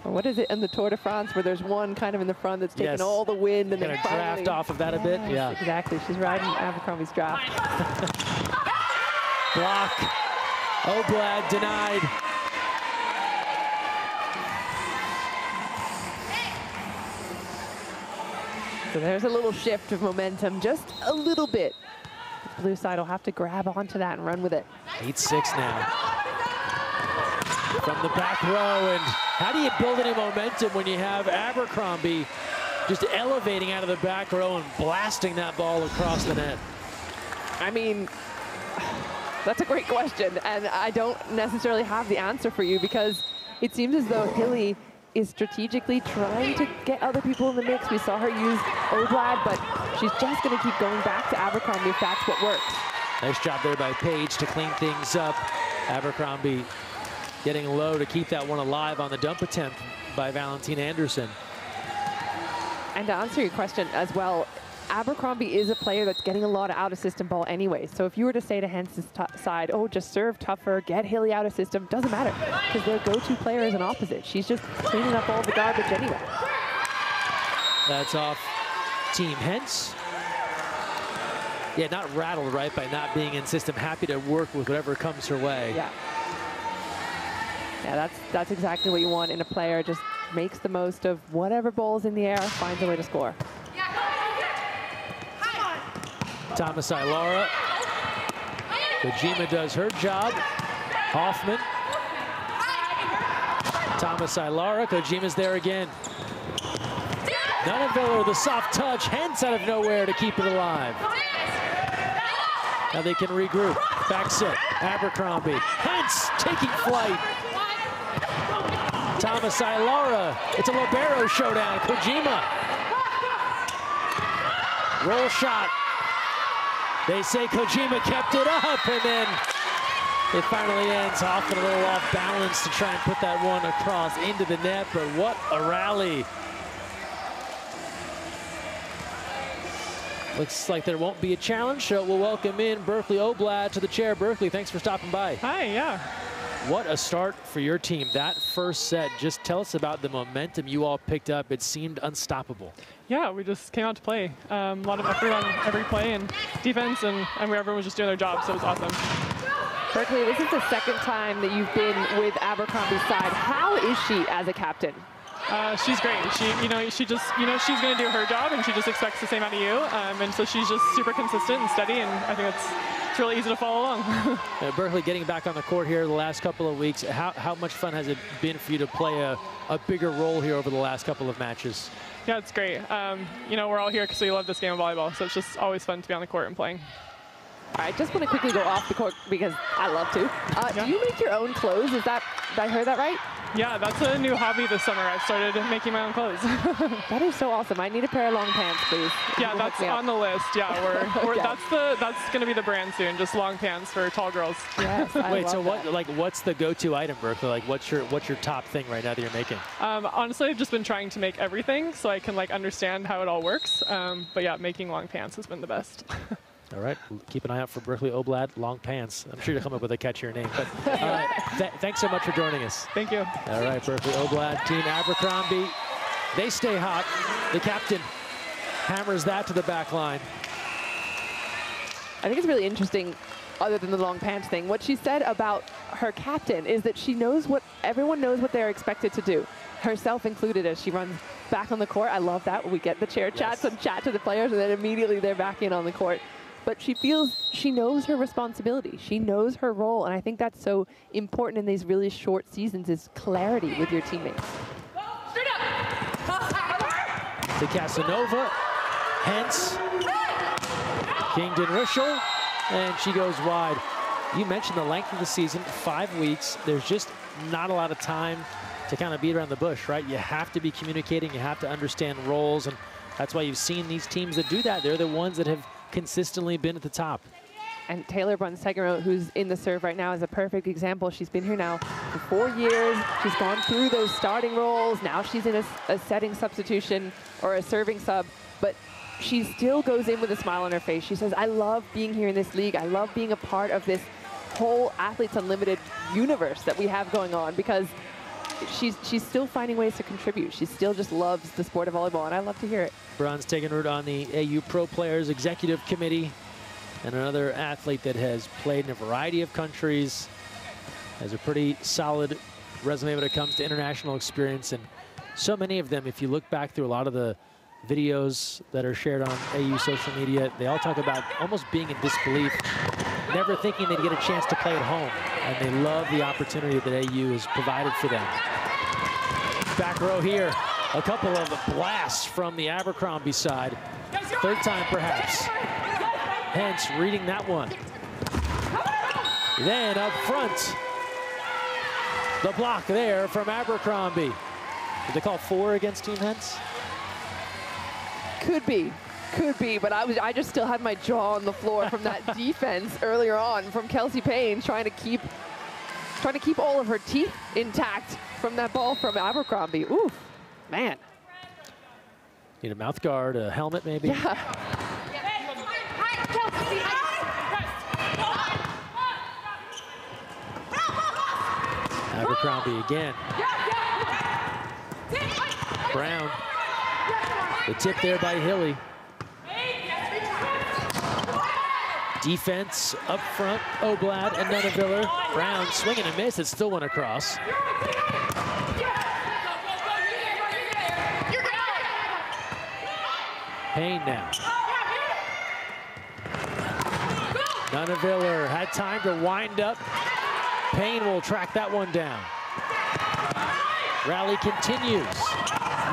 [SPEAKER 2] Or what is it in the Tour de France where there's one kind of in the front that's taking all the wind and then finally
[SPEAKER 1] draft off of that a bit? Yeah,
[SPEAKER 2] exactly. She's riding Abercrombie's draft.
[SPEAKER 1] Block. Oblad denied.
[SPEAKER 2] So there's a little shift of momentum, just a little bit. The blue side will have to grab onto that and run with it.
[SPEAKER 1] 8-6 now. From the back row, and how do you build any momentum when you have Abercrombie just elevating out of the back row and blasting that ball across the net?
[SPEAKER 2] I mean, that's a great question, and I don't necessarily have the answer for you, because it seems as though Hilly is strategically trying to get other people in the mix. We saw her use Oblad, but she's just going to keep going back to Abercrombie if that's what works.
[SPEAKER 1] Nice job there by Paige to clean things up. Abercrombie getting low to keep that one alive on the dump attempt by Valentine Anderson.
[SPEAKER 2] And to answer your question as well, Abercrombie is a player that's getting a lot of out-of-system ball anyway. So if you were to say to Hens' side, oh, just serve tougher, get Hilly out of system, doesn't matter, because their go-to player is an opposite. She's just cleaning up all the garbage anyway.
[SPEAKER 1] That's off Team Hens. Yeah, not rattled, right, by not being in system. Happy to work with whatever comes her way.
[SPEAKER 2] Yeah. Yeah, that's exactly what you want in a player. Just makes the most of whatever ball's in the air, finds a way to score.
[SPEAKER 1] Thomas Ilara. Kojima does her job. Hoffman. Thomas Ilara. Kojima's there again. Nunneviller, the soft touch. Hens out of nowhere to keep it alive. Now they can regroup. Back set. Abercrombie. Hens taking flight. Thomas Ilara. It's a libero showdown. Kojima. Roll shot. They say Kojima kept it up, and then it finally ends. Hoffman a little off balance to try and put that one across into the net, but what a rally. Looks like there won't be a challenge, so we'll welcome in Berkeley Oblad to the chair. Berkeley, thanks for stopping by.
[SPEAKER 6] Hi, yeah.
[SPEAKER 1] What a start for your team. That first set, just tell us about the momentum you all picked up. It seemed unstoppable.
[SPEAKER 6] Yeah, we just came out to play. A lot of effort on every play and defense, and everyone was just doing their job, so it was awesome.
[SPEAKER 2] Berkeley, this is the second time that you've been with Abercrombie's side. How is she as a captain?
[SPEAKER 6] She's great. She just, she's going to do her job, and she just expects the same out of you. And so she's just super consistent and steady, and I think it's really easy to follow along.
[SPEAKER 1] Berkeley, getting back on the court here the last couple of weeks, how much fun has it been for you to play a bigger role here over the last couple of matches?
[SPEAKER 6] Yeah, it's great. We're all here because we love this game of volleyball, so it's just always fun to be on the court and playing.
[SPEAKER 2] All right, just want to quickly go off the court because I love to. Do you make your own clothes? Is that Did I hear that right?
[SPEAKER 6] Yeah, that's a new hobby this summer. I started making my own clothes.
[SPEAKER 2] That is so awesome. I need a pair of long pants, please.
[SPEAKER 6] Yeah, that's on the list. Yeah,
[SPEAKER 2] Okay.
[SPEAKER 6] that's going to be the brand soon. Just long pants for tall girls.
[SPEAKER 2] Yes, I
[SPEAKER 1] Wait,
[SPEAKER 2] love
[SPEAKER 1] so
[SPEAKER 2] that.
[SPEAKER 1] what's the go-to item, Berkeley? Like, what's your top thing right now that you're making?
[SPEAKER 6] Honestly, I've just been trying to make everything so I can like understand how it all works. But yeah, making long pants has been the best.
[SPEAKER 1] All right, keep an eye out for Berkeley Oblad, long pants. I'm sure you'll come up with a catchier name. But thanks so much for joining us.
[SPEAKER 6] Thank you.
[SPEAKER 1] All right, Berkeley Oblad, Team Abercrombie. They stay hot. The captain hammers that to the back line.
[SPEAKER 2] I think it's really interesting, other than the long pants thing, what she said about her captain is that she knows everyone knows what they're expected to do, herself included, as she runs back on the court. I love that. We get the chair chats and chat to the players, and then immediately they're back in on the court. But she feels she knows her responsibility. She knows her role, and I think that's so important in these really short seasons, is clarity with your teammates.
[SPEAKER 1] To Casanova, Hence, Kingdon Ruschel, and she goes wide. You mentioned the length of the season, 5 weeks. There's just not a lot of time to kind of beat around the bush, right? You have to be communicating, you have to understand roles, and that's why you've seen these teams that do that. They're the ones that have consistently been at the top.
[SPEAKER 2] And Taylor Brunn-Segero, who's in the serve right now, is a perfect example. She's been here now for 4 years. She's gone through those starting roles. Now she's in a setting substitution or a serving sub, but she still goes in with a smile on her face. She says, I love being here in this league. I love being a part of this whole Athletes Unlimited universe that we have going on, because she's still finding ways to contribute. She still just loves the sport of volleyball, and I love to hear it.
[SPEAKER 1] Brunn's taking root on the AU Pro Players Executive Committee, and another athlete that has played in a variety of countries, has a pretty solid resume when it comes to international experience. And so many of them, if you look back through a lot of the videos that are shared on AU social media, they all talk about almost being in disbelief, never thinking they'd get a chance to play at home. And they love the opportunity that AU has provided for them. Back row here, a couple of blasts from the Abercrombie side. Third time perhaps. Hence reading that one. Then up front, the block there from Abercrombie. Did they call 4 against Team Hence?
[SPEAKER 2] Could be, but I just still had my jaw on the floor from that defense earlier on from Kelsey Payne, trying to keep all of her teeth intact from that ball from Abercrombie. Oof, man.
[SPEAKER 1] Need a mouth guard, a helmet maybe?
[SPEAKER 2] Yeah.
[SPEAKER 1] Abercrombie again. Brown. The tip there by Hilly. Defense up front, Oblad and Nunaviller. Brown swinging and miss, it still went across. Payne now. Nunaviller had time to wind up. Payne will track that one down. Rally continues.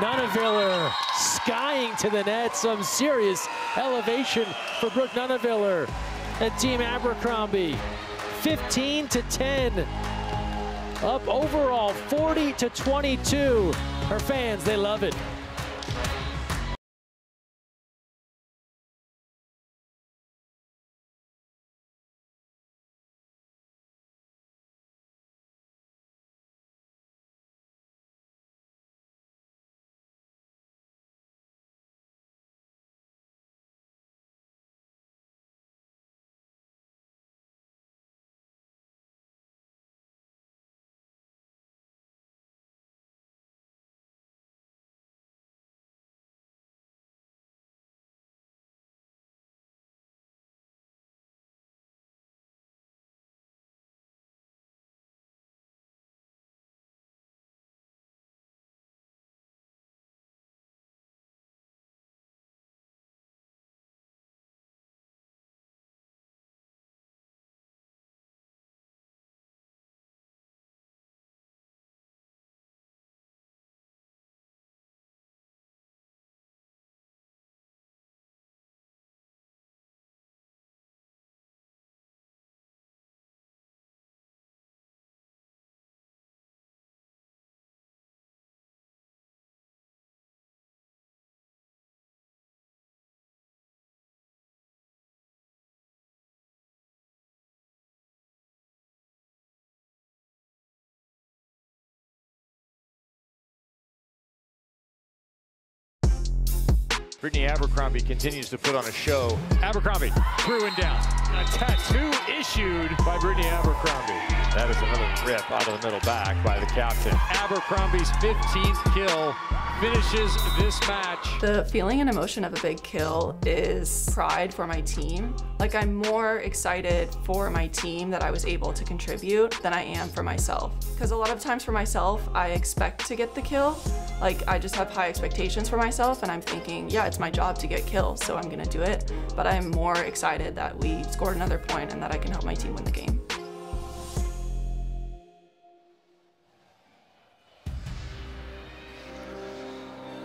[SPEAKER 1] Nunaviller skying to the net. Some serious elevation for Brooke Nunaviller and Team Abercrombie. 15-10. Up overall, 40-22. Her fans, they love it.
[SPEAKER 7] Brittany Abercrombie continues to put on a show. Abercrombie through and down. A tattoo issued by Brittany Abercrombie. That is another rip out of the middle back by the captain. Abercrombie's 15th kill finishes this match.
[SPEAKER 8] The feeling and emotion of a big kill is pride for my team. Like, I'm more excited for my team that I was able to contribute than I am for myself. Because a lot of times for myself, I expect to get the kill. Like, I just have high expectations for myself and I'm thinking, yeah, it's my job to get kills, so I'm gonna do it. But I'm more excited that we scored another point and that I can help my team win the game.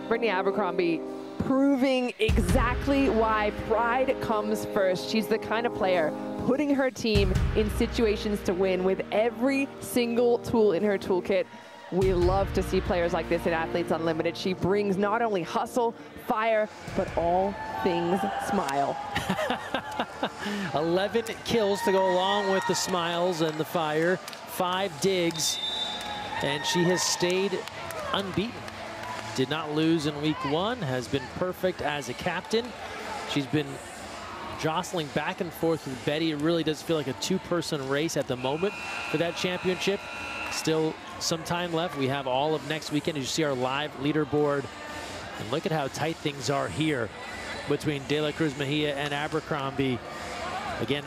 [SPEAKER 2] Brittany Abercrombie proving exactly why pride comes first. She's the kind of player putting her team in situations to win with every single tool in her toolkit. We love to see players like this in Athletes Unlimited. She brings not only hustle, fire, but all things smile.
[SPEAKER 1] 11 kills to go along with the smiles and the fire, 5 digs, and she has stayed unbeaten. Did not lose in week 1, has been perfect as a captain. She's been jostling back and forth with Betty. It really does feel like a 2-person race at the moment for that championship. Still some time left. We have all of next weekend. As you see our live leaderboard, and look at how tight things are here between De La Cruz Mejia and Abercrombie. Again,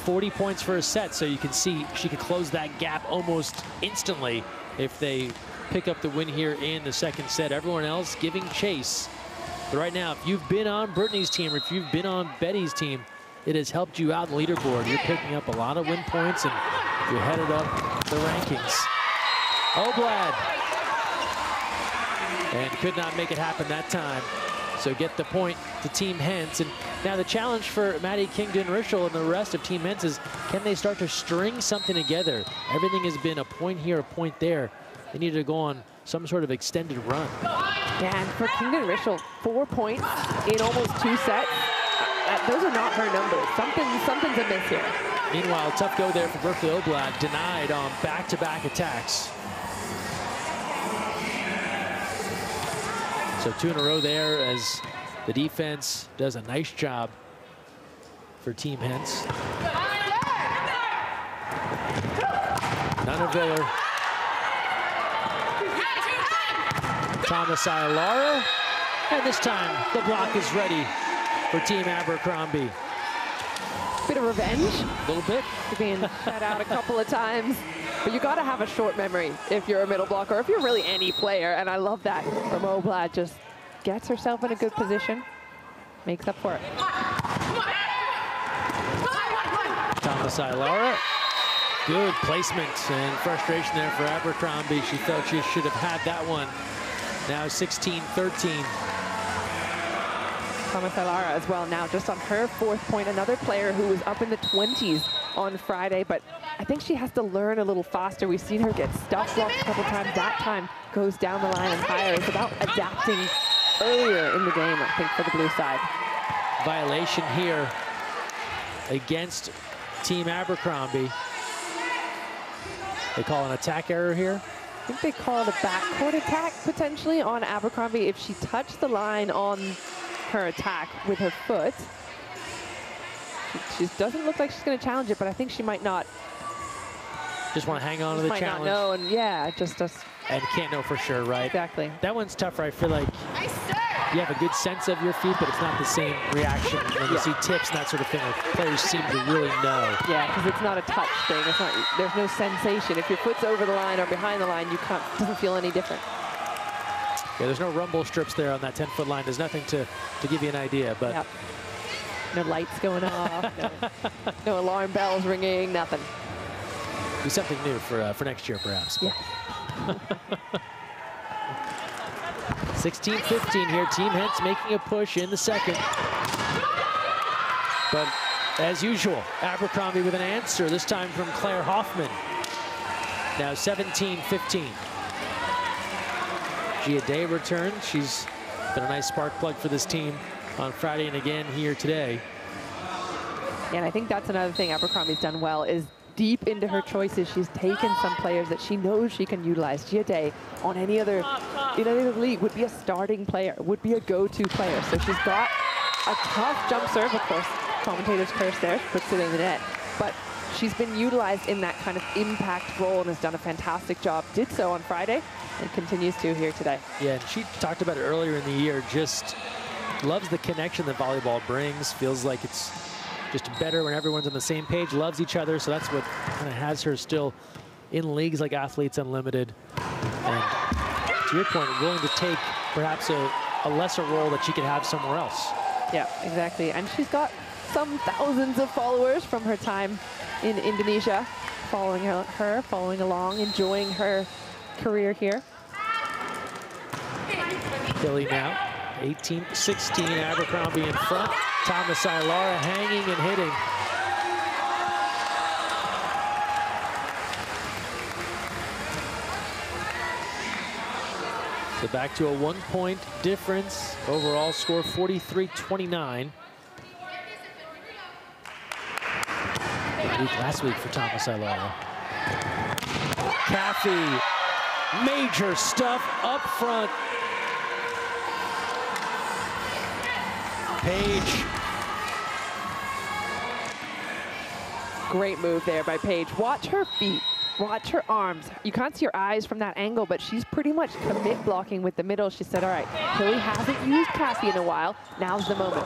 [SPEAKER 1] 40 points for a set, so you can see she could close that gap almost instantly if they pick up the win here in the second set. Everyone else giving chase. But right now, if you've been on Brittany's team or if you've been on Betty's team, it has helped you out in the leaderboard. You're picking up a lot of win points and you're headed up the rankings. Oblad. And could not make it happen that time. So get the point to Team Hens. And now the challenge for Maddie Kingdon-Rischel and the rest of Team Hens is, can they start to string something together? Everything has been a point here, a point there. They need to go on some sort of extended run.
[SPEAKER 2] Yeah, and for Kingdon-Rischel, 4 points in almost 2 sets. Those are not her numbers. Something's amiss here.
[SPEAKER 1] Meanwhile, tough go there for Berkeley Oblad, denied on back-to-back attacks. So 2 in a row there as the defense does a nice job for Team Hens. None Viller. Thomas Ayala, and this time the block is ready for Team Abercrombie.
[SPEAKER 2] Bit of revenge.
[SPEAKER 1] A little bit.
[SPEAKER 2] Being shut out a couple of times. But you got to have a short memory if you're a middle blocker, or if you're really any player. And I love that from Oblad. Just gets herself in a good position, makes up for it.
[SPEAKER 1] Thomas Ayala. Good placement and frustration there for Abercrombie. She felt she should have had that one. Now 16-13.
[SPEAKER 2] Thomas Ayala as well now just on her 4th point. Another player who was up in the 20s on Friday, but I think she has to learn a little faster. We've seen her get stuff blocked a couple times. That time goes down the line and higher. It's about adapting earlier in the game, I think, for the blue side.
[SPEAKER 1] Violation here against Team Abercrombie. They call an attack error here.
[SPEAKER 2] I think they called a backcourt attack potentially on Abercrombie if she touched the line on her attack with her foot. She doesn't look like she's going to challenge it, but I think she might not.
[SPEAKER 1] Just want to hang on to the challenge.
[SPEAKER 2] Might not know, and yeah, just us.
[SPEAKER 1] And can't know for sure, right?
[SPEAKER 2] Exactly.
[SPEAKER 1] That one's tougher. I feel like you have a good sense of your feet, but it's not the same reaction when you see tips and that sort of thing. Like players seem to really know.
[SPEAKER 2] Yeah, because it's not a touch thing. It's not. There's no sensation. If your foot's over the line or behind the line, you can't. It doesn't feel any different.
[SPEAKER 1] Yeah, there's no rumble strips there on that 10-foot line. There's nothing to give you an idea, but.
[SPEAKER 2] Yep. No lights going off. No alarm bells ringing. Nothing.
[SPEAKER 1] Do something new for next year, perhaps.
[SPEAKER 2] Yeah.
[SPEAKER 1] 16-15 here. Team Hens making a push in the second. But as usual, Abercrombie with an answer, this time from Claire Hoffman. Now 17-15. Gia Day returns. She's been a nice spark plug for this team on Friday and again here today.
[SPEAKER 2] And I think that's another thing Abercrombie's done well is deep into her choices. She's taken some players that she knows she can utilize. Giade on any other league would be a starting player, would be a go-to player. So she's got a tough jump serve, of course. Commentators curse there, puts it in the net. But she's been utilized in that kind of impact role and has done a fantastic job. Did so on Friday and continues to here today. Yeah,
[SPEAKER 1] and she talked about it earlier in the year, just loves the connection that volleyball brings, feels like it's just better when everyone's on the same page, loves each other, so that's what kind of has her still in leagues like Athletes Unlimited. And to your point, willing to take perhaps a lesser role that she could have somewhere else.
[SPEAKER 2] Yeah, exactly. And she's got some thousands of followers from her time in Indonesia, following her, following along, enjoying her career here.
[SPEAKER 1] Philly now, 18-16, Abercrombie in front. Thomas Ilara hanging and hitting. So back to a 1-point difference. Overall score 43-29. Last week for Thomas Ilara. Caffey, major stuff up front. Paige.
[SPEAKER 2] Great move there by Paige. Watch her feet, watch her arms. You can't see her eyes from that angle, but she's pretty much commit blocking with the middle. She said, all right, Hilly hasn't used Caffey in a while. Now's the moment.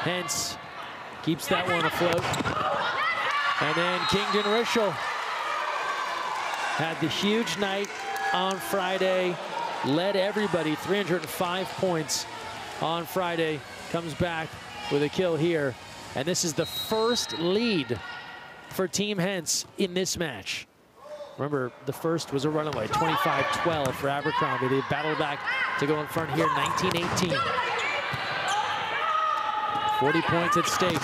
[SPEAKER 1] Hence keeps that one afloat. And then Kingdon Rischel had the huge night on Friday, led everybody, 305 points on Friday, comes back with a kill here. And this is the first lead for Team Hens in this match. Remember, the first was a runaway, 25-12 for Abercrombie. They battled back to go in front here, 19-18. 40 points at stake.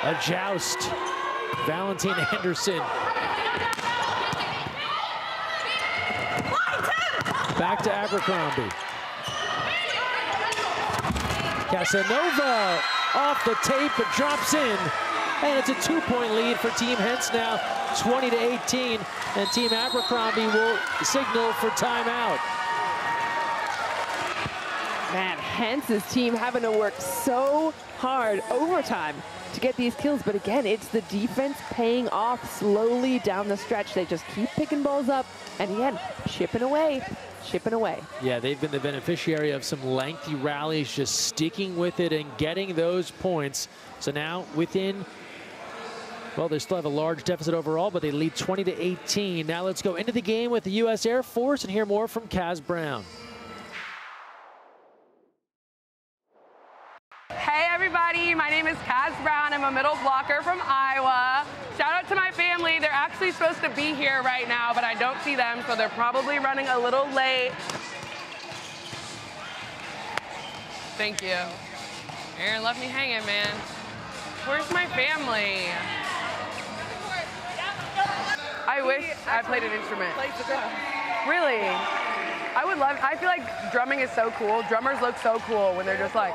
[SPEAKER 1] A joust. Valentine Anderson. Back to Abercrombie. Casanova off the tape, but drops in. And it's a 2-point lead for Team Hens now, 20-18. And Team Abercrombie will signal for timeout.
[SPEAKER 2] Man, Hens' team having to work so hard overtime to get these kills, but again, it's the defense paying off slowly down the stretch. They just keep picking balls up, and again, chipping away.
[SPEAKER 1] Yeah, they've been the beneficiary of some lengthy rallies, just sticking with it and getting those points. So now within, well, they still have a large deficit overall, but they lead 20-18. Now let's go into the game with the U.S. Air Force and hear more from Kaz Brown.
[SPEAKER 9] Hey everybody, my name is Kaz Brown. I'm a middle blocker from Iowa. Shout out to my family. They're actually supposed to be here right now, but I don't see them, so they're probably running a little late. Thank you. Aaron left me hanging, man. Where's my family? I wish I played an instrument. Really? I would love, I feel like drumming is so cool. Drummers look so cool when they're just like,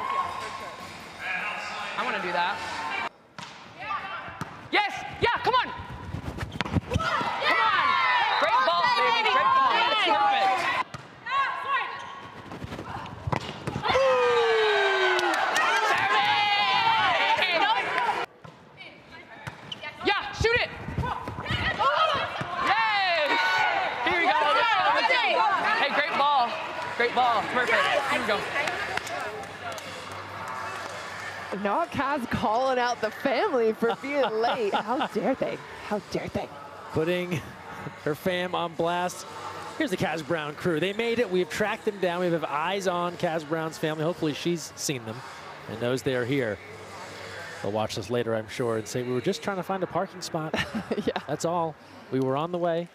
[SPEAKER 9] I want to do that. Yes! Yeah, come on! Come on! Great ball, baby. Great ball. That's perfect. Yeah, shoot it! Yes! Here we go. Hey, great ball. Great ball. Perfect. Here we go.
[SPEAKER 2] Not Kaz calling out the family for being late. How dare they? How dare they?
[SPEAKER 1] Putting her fam on blast. Here's the Kaz Brown crew. They made it. We've tracked them down. We have eyes on Kaz Brown's family. Hopefully she's seen them and knows they are here. They'll watch this later, I'm sure, and say, we were just trying to find a parking spot.
[SPEAKER 2] Yeah.
[SPEAKER 1] That's all. We were on the way.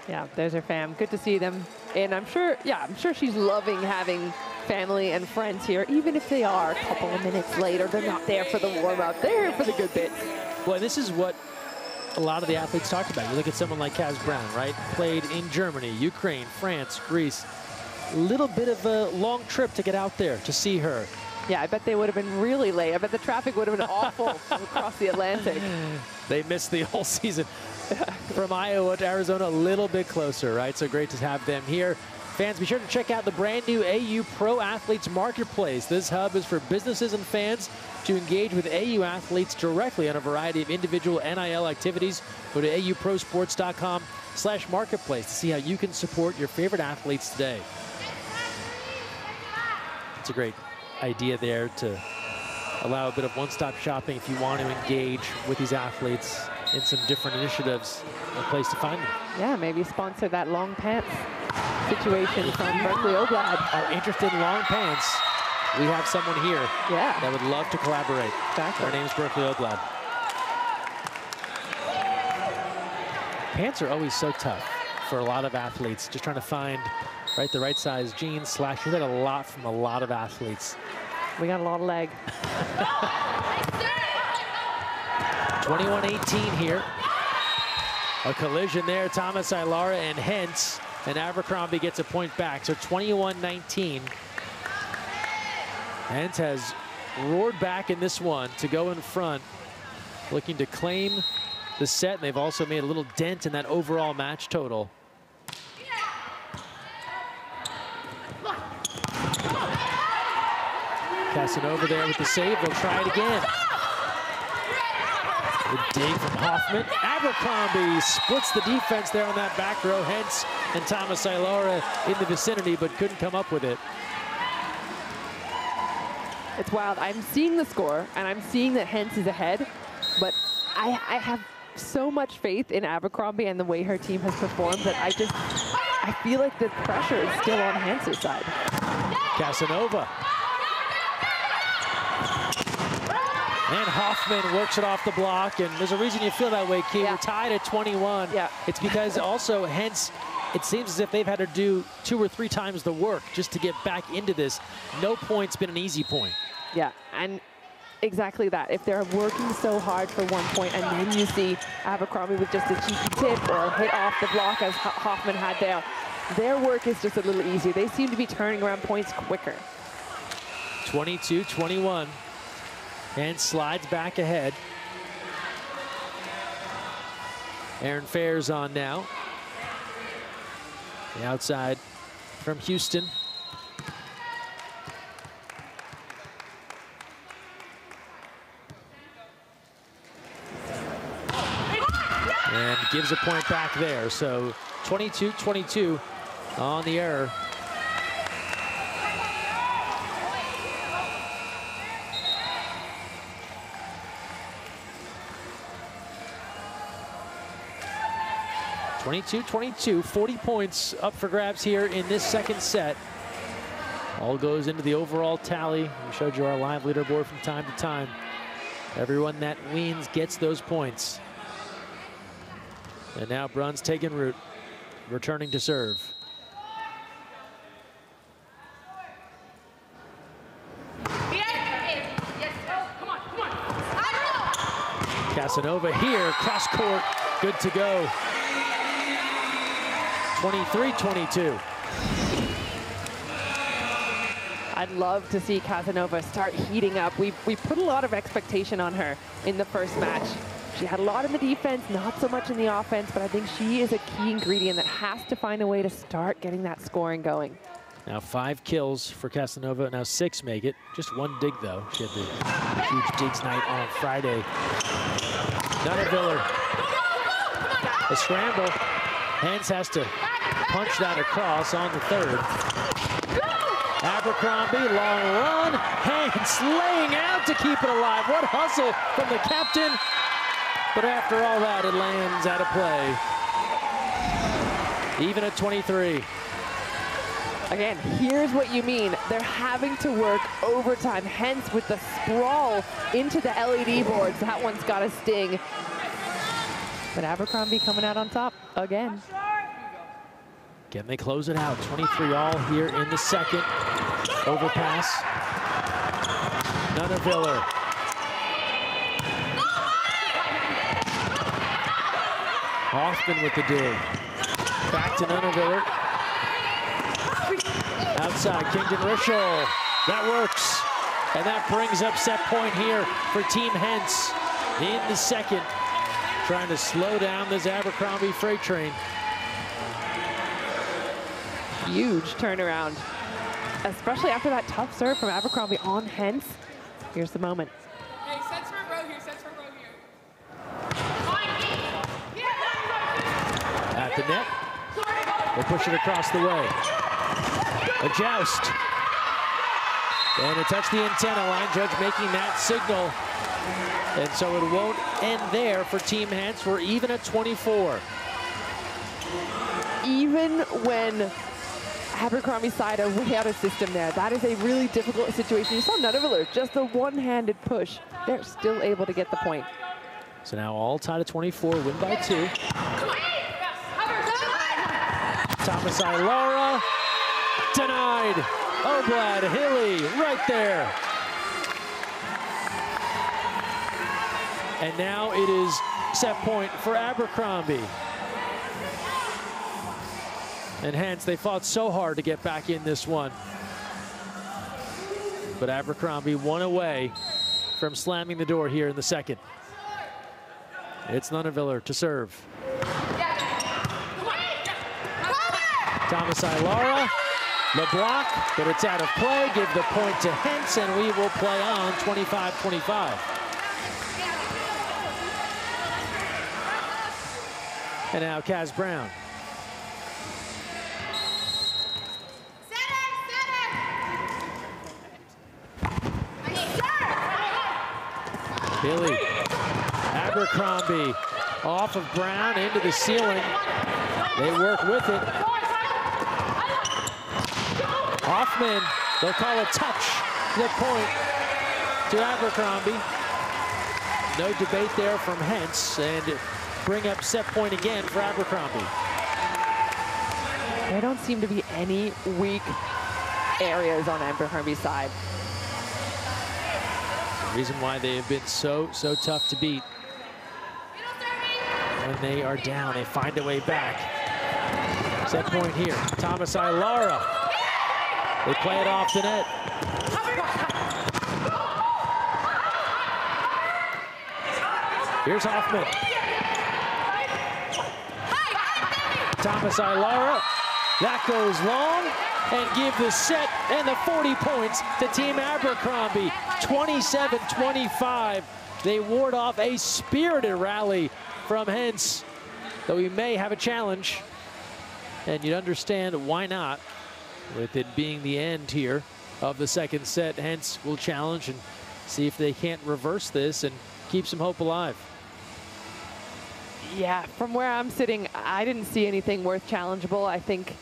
[SPEAKER 2] Yeah, there's her fam. Good to see them. And I'm sure she's loving having family and friends here, even if they are a couple of minutes late or they're not there for the warm-up. They're here for the good bits.
[SPEAKER 1] Well, this is what a lot of the athletes talked about. You look at someone like Kaz Brown, right? Played in Germany, Ukraine, France, Greece. little bit of a long trip to get out there to see her.
[SPEAKER 2] Yeah, I bet they would have been really late. I bet the traffic would have been awful across the Atlantic.
[SPEAKER 1] They missed the whole season. From Iowa to Arizona, a little bit closer, right? So great to have them here. Fans, be sure to check out the brand new AU Pro Athletes Marketplace. This hub is for businesses and fans to engage with AU athletes directly on a variety of individual NIL activities. Go to auprosports.com/marketplace to see how you can support your favorite athletes today. It's a great idea there to allow a bit of one-stop shopping if you want to engage with these athletes in some different initiatives, a place to find them.
[SPEAKER 2] Yeah, maybe sponsor that long pants situation from Berkeley Oblad.
[SPEAKER 1] Are interested in long pants, we have someone here that would love to collaborate.
[SPEAKER 2] Exactly.
[SPEAKER 1] Her name's Berkeley Oblad. Pants are always so tough for a lot of athletes, just trying to find the right size jeans, you get a lot from a lot of athletes.
[SPEAKER 2] We got a lot of leg.
[SPEAKER 1] 21-18 here. A collision there, Thomas Ilara and Hentz, and Abercrombie gets a point back. So 21-19. Hentz has roared back in this one to go in front, looking to claim the set, and they've also made a little dent in that overall match total. Casanova there with the save. They'll try it again. Good dig from Hoffman. Abercrombie splits the defense there on that back row. Hentz and Thomas Ilara in the vicinity, but couldn't come up with it.
[SPEAKER 2] It's wild. I'm seeing the score, and I'm seeing that Hentz is ahead, but I have so much faith in Abercrombie and the way her team has performed that I feel like the pressure is still on Hentz's side.
[SPEAKER 1] Casanova. And Hoffman works it off the block, and there's a reason you feel that way, Key. We're tied at 21.
[SPEAKER 2] Yeah.
[SPEAKER 1] It's because also Hentz, it seems as if they've had to do 2 or 3 times the work just to get back into this. No point's been an easy point.
[SPEAKER 2] Yeah, and exactly that. If they're working so hard for 1 point, and then you see Abercrombie with just a cheeky tip or a hit off the block as Hoffman had there, their work is just a little easier. They seem to be turning around points quicker.
[SPEAKER 1] 22-21. And slides back ahead. Aaron Fair's on now. The outside from Houston. And gives a point back there. So 22-22 on the error. (22-22), 40 points up for grabs here in this second set. All goes into the overall tally. We showed you our live leaderboard from time to time. Everyone that wins gets those points. And now Bruns taking root, returning to serve. Casanova here, cross court, good to go. 23-22.
[SPEAKER 2] I'd love to see Casanova start heating up. We put a lot of expectation on her in the first match. She had a lot in the defense, not so much in the offense, but I think she is a key ingredient that has to find a way to start getting that scoring going.
[SPEAKER 1] Now 5 kills for Casanova, now 6 make it. Just 1 dig though. She had the huge digs night on Friday. Nunneviller. A scramble. Hentz has to punch that across on the third. Abercrombie, long run. Hentz laying out to keep it alive. What hustle from the captain. But after all that, it lands out of play. Even at 23.
[SPEAKER 2] Again, here's what you mean. They're having to work overtime. Hentz with the sprawl into the LED boards. That one's got a sting. But Abercrombie coming out on top again.
[SPEAKER 1] Again, they close it out. 23-all here in the second. Overpass. Nunneviller. Hoffman with the dig. Back to Nunneviller. outside, Kingdon Rischel. That works. And that brings up set point here for Team Hens in the second. Trying to slow down this Abercrombie freight train.
[SPEAKER 2] Huge turnaround, especially after that tough serve from Abercrombie on Hens. Here's the moment.
[SPEAKER 10] Hey, sets for a row here, sets for a row here.
[SPEAKER 1] At the net. They push it across the way. A joust. And it touched the antenna line. Judge making that signal. And so it won't end there for Team Hens. We're even at 24.
[SPEAKER 2] Even when Abercrombie's side are way out of system there, that is a really difficult situation. You saw Nunaviller, just a one-handed push. They're still able to get the point.
[SPEAKER 1] So now all tied at 24, win by 2. Thomas Ilara, denied. Oblad, Hilly, right there. And now it is set point for Abercrombie. And hence, they fought so hard to get back in this one. But Abercrombie one away from slamming the door here in the second. It's Nunaviller to serve. Thomas Ilara, the block, but it's out of play. Give the point to Hens, and we will play on 25-25. And now Kaz Brown. Billy, Abercrombie off of Brown into the ceiling. They work with it. Hoffman, they'll call a touch, the point to Abercrombie. No debate there from Hens, and bring up set point again for Abercrombie.
[SPEAKER 2] There don't seem to be any weak areas on Abercrombie's side.
[SPEAKER 1] The reason why they have been so tough to beat. When they are down, they find a way back. Set point here, Thomas Ilara. They play it off the net. Here's Hoffman. Thomas Ilara, that goes long, and give the set and the 40 points to Team Abercrombie. 27-25. They ward off a spirited rally from Hens, though we may have a challenge. And you'd understand why not, with it being the end here of the second set. Hens will challenge and see if they can't reverse this and keep some hope alive.
[SPEAKER 2] Yeah, from where I'm sitting, I didn't see anything worth challengeable. I think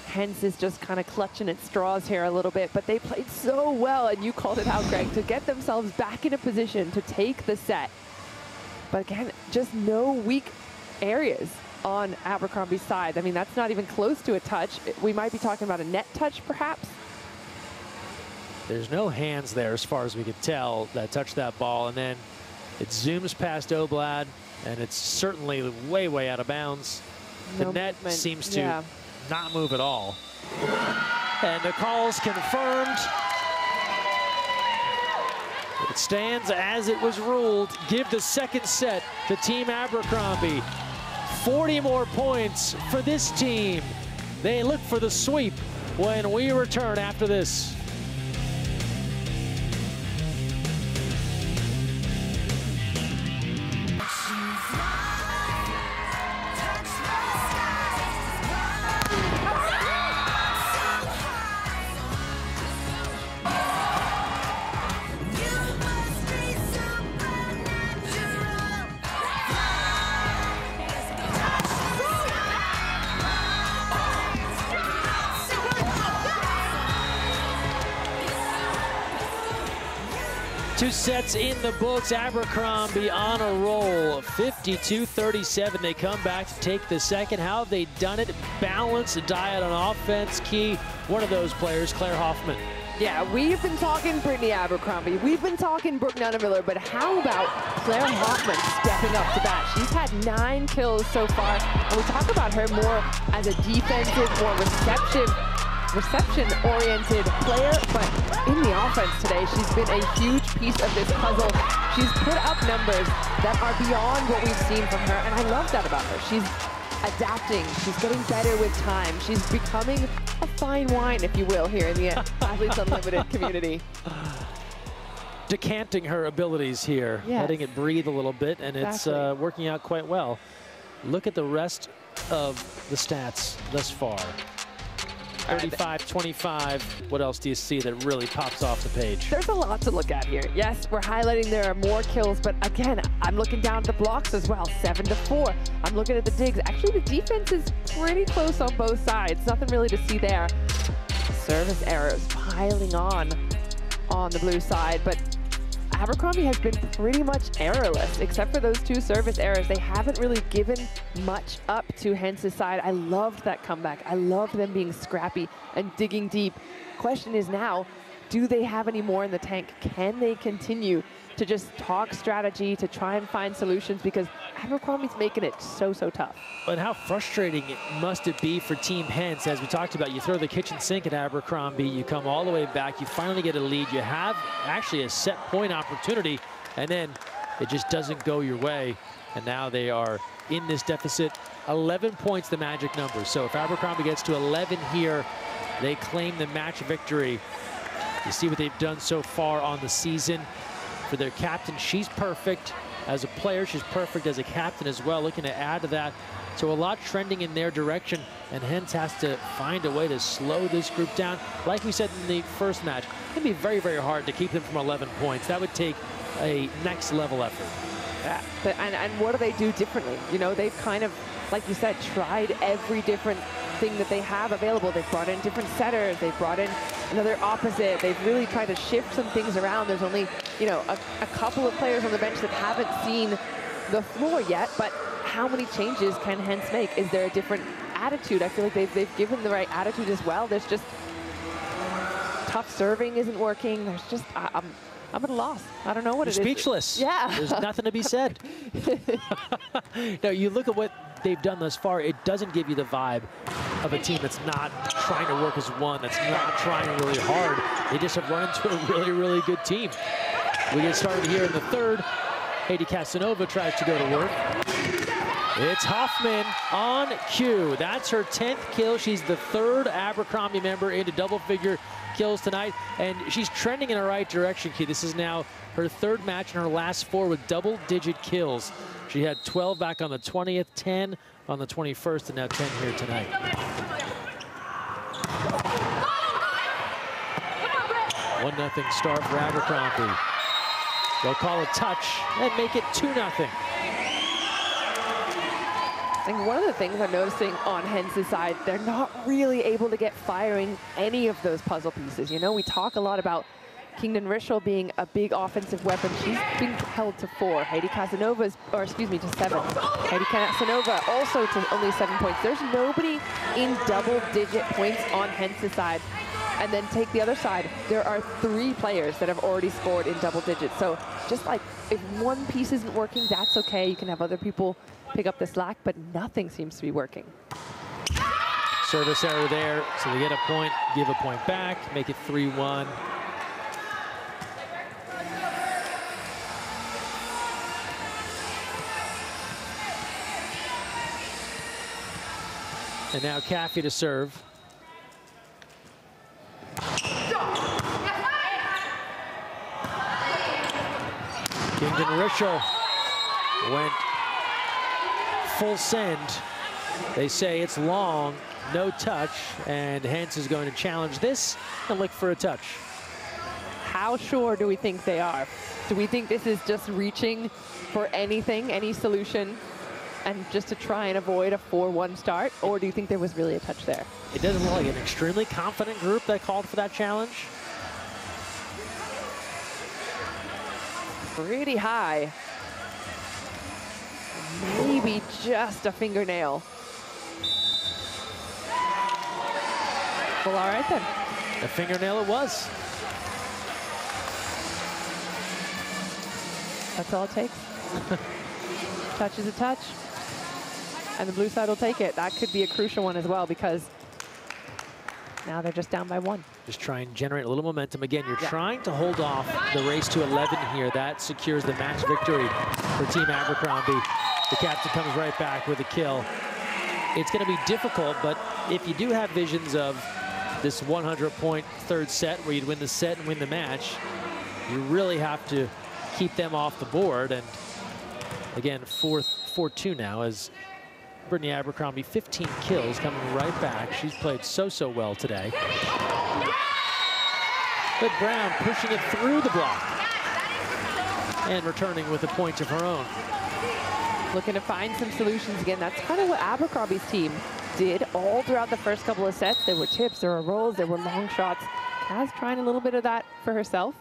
[SPEAKER 2] Hens is just kind of clutching at straws here a little bit, but they played so well, and you called it out, Greg, to get themselves back in a position to take the set. But again, just no weak areas on Abercrombie's side. I mean, that's not even close to a touch. We might be talking about a net touch, perhaps.
[SPEAKER 1] There's no hands there as far as we could tell that touched that ball, and then it zooms past Oblad, and it's certainly way out of bounds. The net seems to not move at all. And the call's confirmed. It stands as it was ruled. Give the second set to Team Abercrombie. 40 more points for this team. They look for the sweep when we return after this. Two sets in the books. Abercrombie on a roll. 52-37. They come back to take the second. How have they done it? Balanced diet on offense. Key. One of those players, Claire Hoffman.
[SPEAKER 2] Yeah, we've been talking Brittany Abercrombie. We've been talking Brooke Nunaviller, but how about Claire Hoffman stepping up to bat? She's had 9 kills so far, and we talk about her more as a defensive, more receptive reception-oriented player, but in the offense today, she's been a huge piece of this puzzle. She's put up numbers that are beyond what we've seen from her, and I love that about her. She's adapting, she's getting better with time. She's becoming a fine wine, if you will, here in the Athletes Unlimited community.
[SPEAKER 1] Decanting her abilities here,
[SPEAKER 2] yes.
[SPEAKER 1] letting it breathe a little bit, and
[SPEAKER 2] exactly.
[SPEAKER 1] It's working out quite well. Look at the rest of the stats thus far. 35-25. What else do you see that really pops off the page?
[SPEAKER 2] There's a lot to look at here. Yes, we're highlighting there are more kills, but again, I'm looking down at the blocks as well, 7-4. I'm looking at the digs. Actually, the defense is pretty close on both sides. Nothing really to see there. Service errors piling on the blue side, but Abercrombie has been pretty much errorless, except for those 2 service errors. They haven't really given much up to Hence's side. I loved that comeback. I loved them being scrappy and digging deep. Question is now, do they have any more in the tank? Can they continue to just talk strategy, to try and find solutions? Because Abercrombie's making it so tough.
[SPEAKER 1] But how frustrating must it be for Team Hence? As we talked about, you throw the kitchen sink at Abercrombie, you come all the way back, you finally get a lead, you have actually a set point opportunity, and then it just doesn't go your way. And now they are in this deficit. 11 points, the magic number. So if Abercrombie gets to 11 here, they claim the match victory. You see what they've done so far on the season. For their captain, she's perfect. As a player, she's perfect as a captain as well, looking to add to that. So a lot trending in their direction, and Hens has to find a way to slow this group down. Like we said in the first match, it'd be very hard to keep them from 11 points. That would take a next level effort.
[SPEAKER 2] Yeah, and what do they do differently? You know, they've kind of, like you said, tried every different thing that they have available. They've brought in different setters, they've brought in another opposite. They've really tried to shift some things around. There's only, you know, a couple of players on the bench that haven't seen the floor yet, but how many changes can Hens make? Is there a different attitude? I feel like they've given the right attitude as well. There's just tough serving isn't working. There's just, I'm at a loss. I don't know what it is.
[SPEAKER 1] Speechless.
[SPEAKER 2] Yeah.
[SPEAKER 1] There's nothing to be said. Now, you look at what they've done thus far, it doesn't give you the vibe of a team that's not trying to work as one, that's not trying really hard. They just have run into a really good team. We get started here in the third. Heidi Casanova tries to go to work. It's Hoffman on cue. That's her 10th kill. She's the 3rd Abercrombie member into double-figure kills tonight, and she's trending in the right direction, Key. This is now her 3rd match in her last 4 with double-digit kills. She had 12 back on the 20th, 10 on the 21st, and now 10 here tonight. One 0 start for Abercrombie. They'll call a touch and make it 2-0.
[SPEAKER 2] I think one of the things I'm noticing on Hens' side, they're not really able to get firing any of those puzzle pieces. You know, we talk a lot about Kingdon Rischel being a big offensive weapon. She's been held to 4. Heidi Casanova's, or excuse me, to 7. Heidi Casanova also to only 7 points. There's nobody in double-digit points on Hens' side. And then take the other side, there are 3 players that have already scored in double digits. So just like if one piece isn't working, that's okay. You can have other people pick up the slack, but nothing seems to be working.
[SPEAKER 1] Service error there, so they get a point, give a point back, make it 3-1. And now Caffey to serve. Kingdon Rischel went full send. They say it's long, no touch, and Hens is going to challenge this and look for a touch.
[SPEAKER 2] How sure do we think they are? Do we think this is just reaching for anything, any solution, and just to try and avoid a 4-1 start? Or do you think there was really a touch there?
[SPEAKER 1] It doesn't look like an extremely confident group that called for that challenge.
[SPEAKER 2] Pretty high. Maybe just a fingernail. Well, all right then.
[SPEAKER 1] A fingernail it was.
[SPEAKER 2] That's all it takes. Touch is a touch. And the blue side will take it. That could be a crucial one as well, because Now they're just down by 1.
[SPEAKER 1] Just try and generate a little momentum. Again, you're trying to hold off the race to 11 here. That secures the match victory for Team Abercrombie. The captain comes right back with a kill. It's going to be difficult, but if you do have visions of this 100-point third set where you'd win the set and win the match, you really have to keep them off the board. And again, 4-2 now as Brittany Abercrombie, 15 kills, coming right back. She's played so well today. But Brown pushing it through the block and returning with a point of her own.
[SPEAKER 2] Looking to find some solutions again. That's kind of what Abercrombie's team did all throughout the first couple of sets. There were tips, there were rolls, there were long shots. Kaz trying a little bit of that for herself.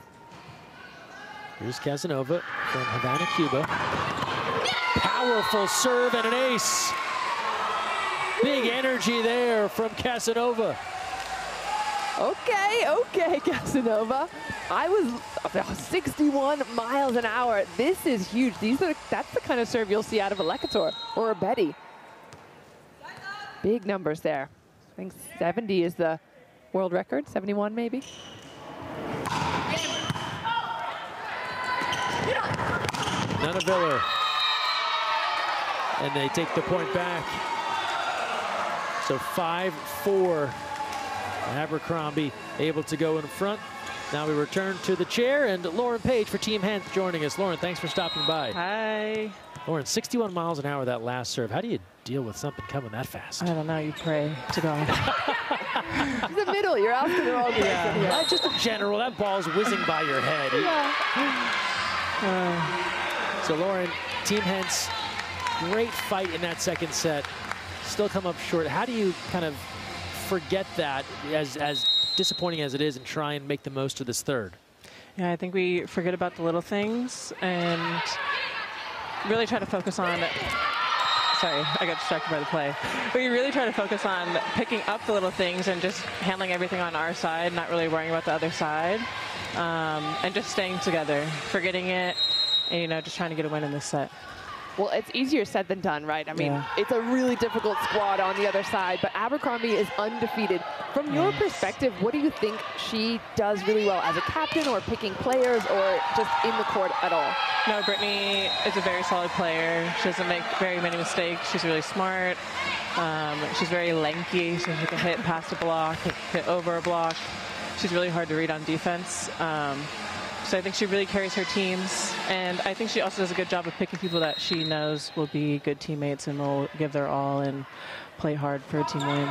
[SPEAKER 1] Here's Casanova from Havana, Cuba. Powerful serve and an ace. Big energy there from Casanova.
[SPEAKER 2] Okay, Casanova. I was about 61 miles an hour. This is huge. That's the kind of serve you'll see out of a Lekator or a Betty. Big numbers there. I think 70 is the world record, 71 maybe.
[SPEAKER 1] Nunaviller. And they take the point back. So 5-4. Abercrombie able to go in front. Now we return to the chair, and Lauren Page for Team Hens joining us. Lauren, thanks for stopping by.
[SPEAKER 11] Hi.
[SPEAKER 1] Lauren, 61 miles an hour that last serve. How do you deal with something coming that fast?
[SPEAKER 11] I don't know. You pray to God.
[SPEAKER 2] The middle, you're asking the wrong person.
[SPEAKER 1] Not just in general, that ball's whizzing by your head. So Lauren, Team Hens, great fight in that second set. Still come up short. How do you kind of forget that, as disappointing as it is, and try and make the most of this third?
[SPEAKER 11] Yeah, I think we forget about the little things and really try to focus on, sorry, I got distracted by the play. We really try to focus on picking up the little things and just handling everything on our side, not really worrying about the other side, and just staying together, forgetting it, and, you know, just trying to get a win in this set.
[SPEAKER 2] Well, it's easier said than done, right? I mean, it's a really difficult squad on the other side, but Abercrombie is undefeated. From your perspective, what do you think she does really well as a captain, or picking players, or just in the court at all?
[SPEAKER 11] No, Brittany is a very solid player. She doesn't make very many mistakes. She's really smart. She's very lanky, so she can hit past a block, hit over a block. She's really hard to read on defense. So I think she really carries her teams, and I think she also does a good job of picking people that she knows will be good teammates and will give their all and play hard for a team win.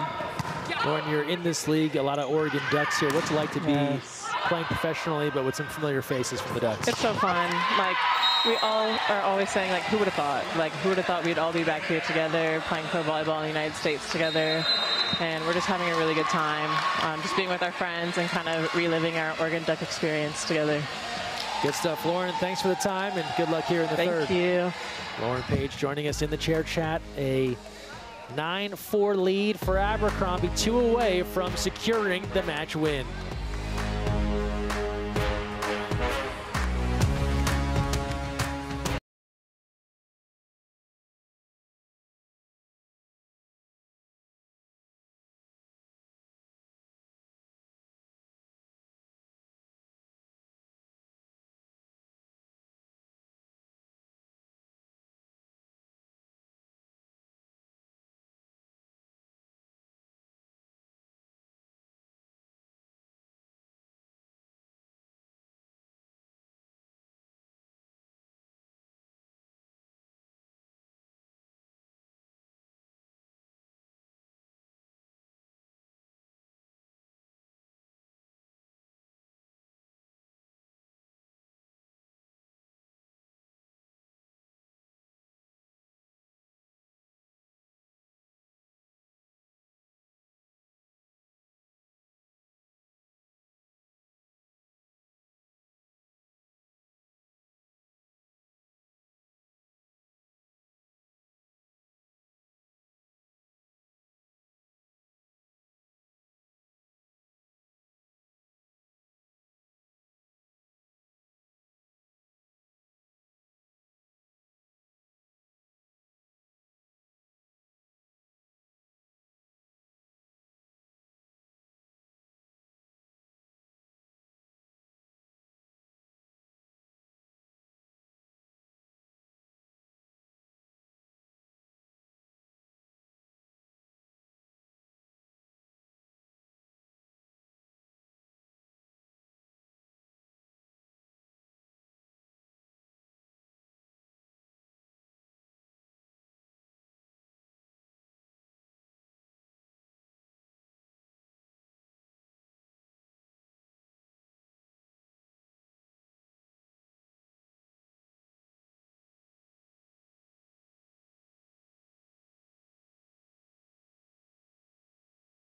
[SPEAKER 1] Lauren, you're in this league, a lot of Oregon Ducks here. What's it like to be playing professionally, but with some familiar faces from the Ducks?
[SPEAKER 11] It's so fun. Like, we all are always saying, like, who would have thought? Like, who would have thought we'd all be back here together, playing pro volleyball in the United States together? And we're just having a really good time, just being with our friends and kind of reliving our Oregon Duck experience together.
[SPEAKER 1] Good stuff, Lauren. Thanks for the time, and good luck here in the third.
[SPEAKER 11] Thank you.
[SPEAKER 1] Lauren Page joining us in the chair chat. A 9-4 lead for Abercrombie, 2 away from securing the match win.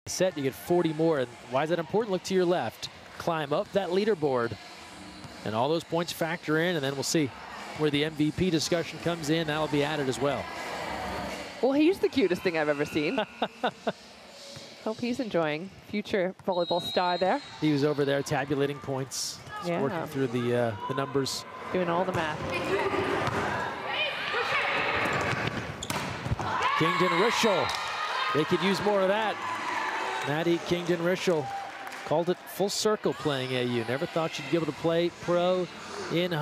[SPEAKER 1] Set, you get 40 more. And why is that important? Look to your left. Climb up that leaderboard. And all those points factor in, and then we'll see where the MVP discussion comes in. That'll be added as well.
[SPEAKER 2] Well, he's the cutest thing I've ever seen. Hope he's enjoying. Future volleyball star there.
[SPEAKER 1] He was over there tabulating points.
[SPEAKER 2] Yeah.
[SPEAKER 1] Working through the numbers.
[SPEAKER 2] Doing all the math.
[SPEAKER 1] Kingdon-Rischel. They could use more of that. Maddie Kingdon-Rischel called it full circle playing AU. Never thought she'd be able to play pro in her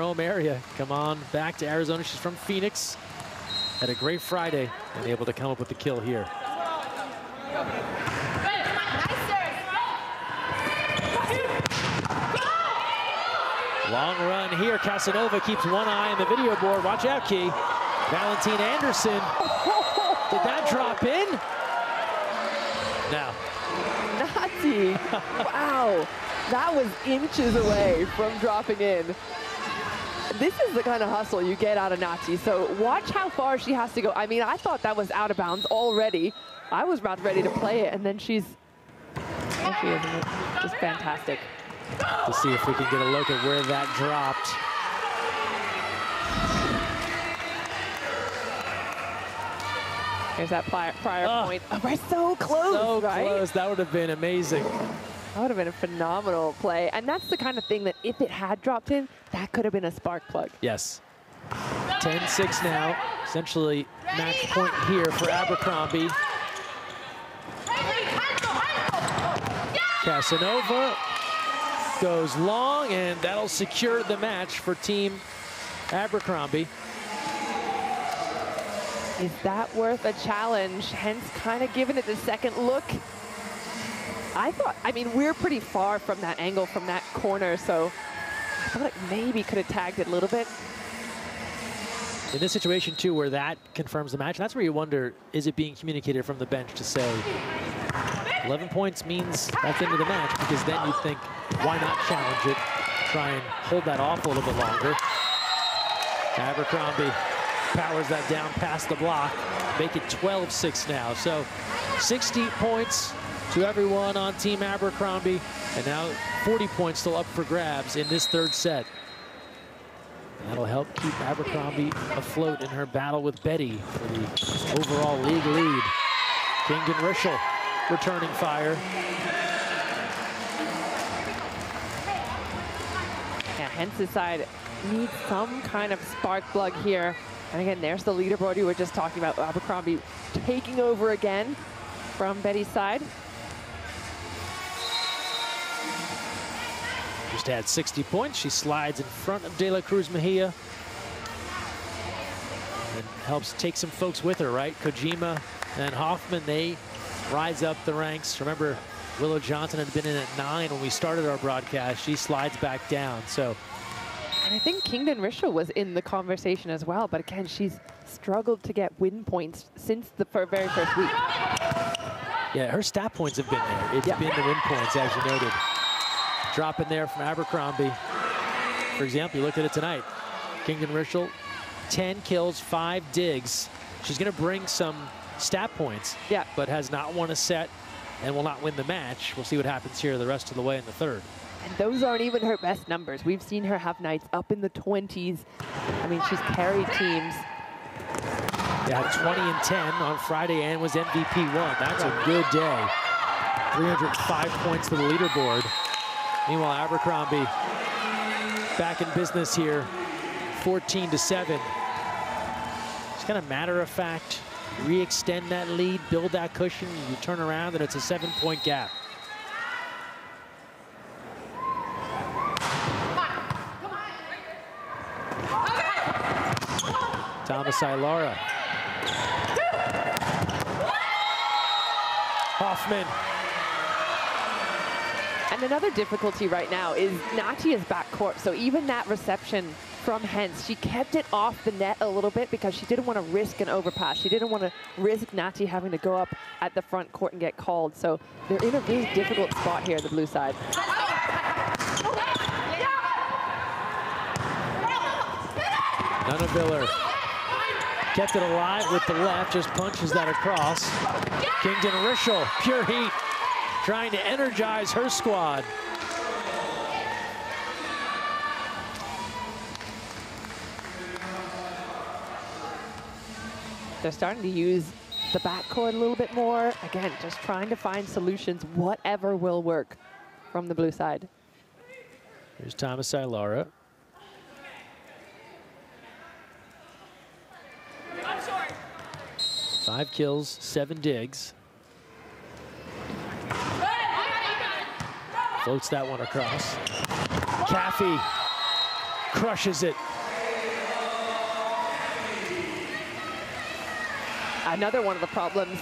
[SPEAKER 1] home area. Come on back to Arizona. She's from Phoenix. Had a great Friday and able to come up with the kill here. Long run here. Casanova keeps one eye on the video board. Watch out, Key. Valentine Anderson. Did that drop in? No.
[SPEAKER 2] Nati. Wow. That was inches away from dropping in. This is the kind of hustle you get out of Nati. So watch how far she has to go. I mean, I thought that was out of bounds already. I was about ready to play it, and then she isn't. Just fantastic.
[SPEAKER 1] To see if we can get a look at where that dropped.
[SPEAKER 2] Here's that prior point. Oh, we're so close, right?
[SPEAKER 1] So close. That would have been amazing.
[SPEAKER 2] That would have been a phenomenal play. And that's the kind of thing that if it had dropped in, that could have been a spark plug.
[SPEAKER 1] Yes. 10-6 now. Essentially match point here for Abercrombie. Casanova goes long, and that'll secure the match for Team Abercrombie.
[SPEAKER 2] Is that worth a challenge? Hence kind of giving it the second look. I mean, we're pretty far from that angle, from that corner, so I thought it maybe could have tagged it a little bit.
[SPEAKER 1] In this situation, too, where that confirms the match, that's where you wonder, is it being communicated from the bench to say 11 points means that's the end of the match, because then you think, why not challenge it, try and hold that off a little bit longer. Abercrombie powers that down past the block, make it 12-6 now. So 60 points to everyone on Team Abercrombie, and now 40 points still up for grabs in this third set. That'll help keep Abercrombie afloat in her battle with Betty for the overall league lead. Kingdon-Rischel returning fire.
[SPEAKER 2] Yeah, Hence's side needs some kind of spark plug here. And again, there's the leaderboard you were just talking about. Abercrombie taking over again from Betty's side.
[SPEAKER 1] Just had 60 points. She slides in front of De La Cruz Mejia. And helps take some folks with her, right? Kojima and Hoffman, they rise up the ranks. Remember, Willow Johnson had been in at 9 when we started our broadcast. She slides back down, so.
[SPEAKER 2] And I think Kingdon-Rischel was in the conversation as well, but again, she's struggled to get win points since the very first week.
[SPEAKER 1] Yeah, her stat points have been there. It's been the win points, as you noted. Drop in there from Abercrombie. For example, you look at it tonight. Kingdon-Rischel, 10 kills, 5 digs. She's going to bring some stat points, but has not won a set and will not win the match. We'll see what happens here the rest of the way in the third.
[SPEAKER 2] And those aren't even her best numbers. We've seen her have nights up in the 20s. I mean, she's carried teams.
[SPEAKER 1] Yeah, 20 and 10 on Friday and was MVP 1. That's a good day. 305 points to the leaderboard. Meanwhile, Abercrombie back in business here, 14-7. Just kind of matter of fact, re-extend that lead, build that cushion, you turn around and it's a 7-point gap. Thomas Ilara. Hoffman.
[SPEAKER 2] And another difficulty right now is Natia's backcourt. So even that reception from Hens, she kept it off the net a little bit because she didn't want to risk an overpass. She didn't want to risk Nati having to go up at the front court and get called. So they're in a really difficult spot here, the blue side.
[SPEAKER 1] Nunaviller kept it alive with the left, just punches that across. Kingdon Rischel, pure heat, trying to energize her squad.
[SPEAKER 2] They're starting to use the backcourt a little bit more. Again, just trying to find solutions, whatever will work from the blue side.
[SPEAKER 1] Here's Thomas Ailara. Five kills, 7 digs. Floats that one across. Caffey crushes it.
[SPEAKER 2] Another one of the problems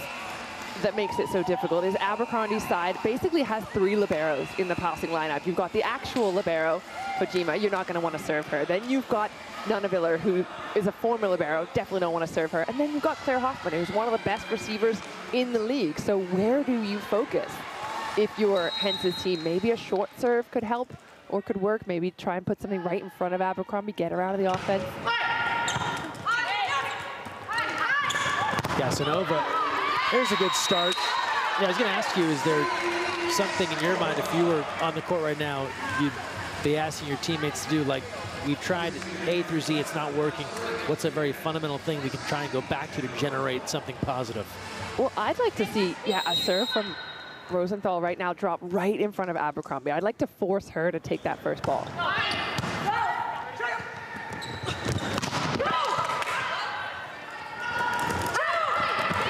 [SPEAKER 2] that makes it so difficult is Abercrombie's side basically has 3 liberos in the passing lineup. You've got the actual libero, Kojima, you're not going to want to serve her. Then you've got Nunaviller, who is a former libero, definitely don't want to serve her. And then you've got Claire Hoffman, who's one of the best receivers in the league. So where do you focus? If you're Hence's team, maybe a short serve could help or could work. Maybe try and put something right in front of Abercrombie, get her out of the offense.
[SPEAKER 1] Casanova, there's a good start. Yeah, I was going to ask you, is there something in your mind, if you were on the court right now, you'd be asking your teammates to do, like, we've tried A through Z, it's not working. What's a very fundamental thing we can try and go back to generate something positive?
[SPEAKER 2] Well, I'd like to see, a serve from Rosenthal right now drop right in front of Abercrombie. I'd like to force her to take that first ball.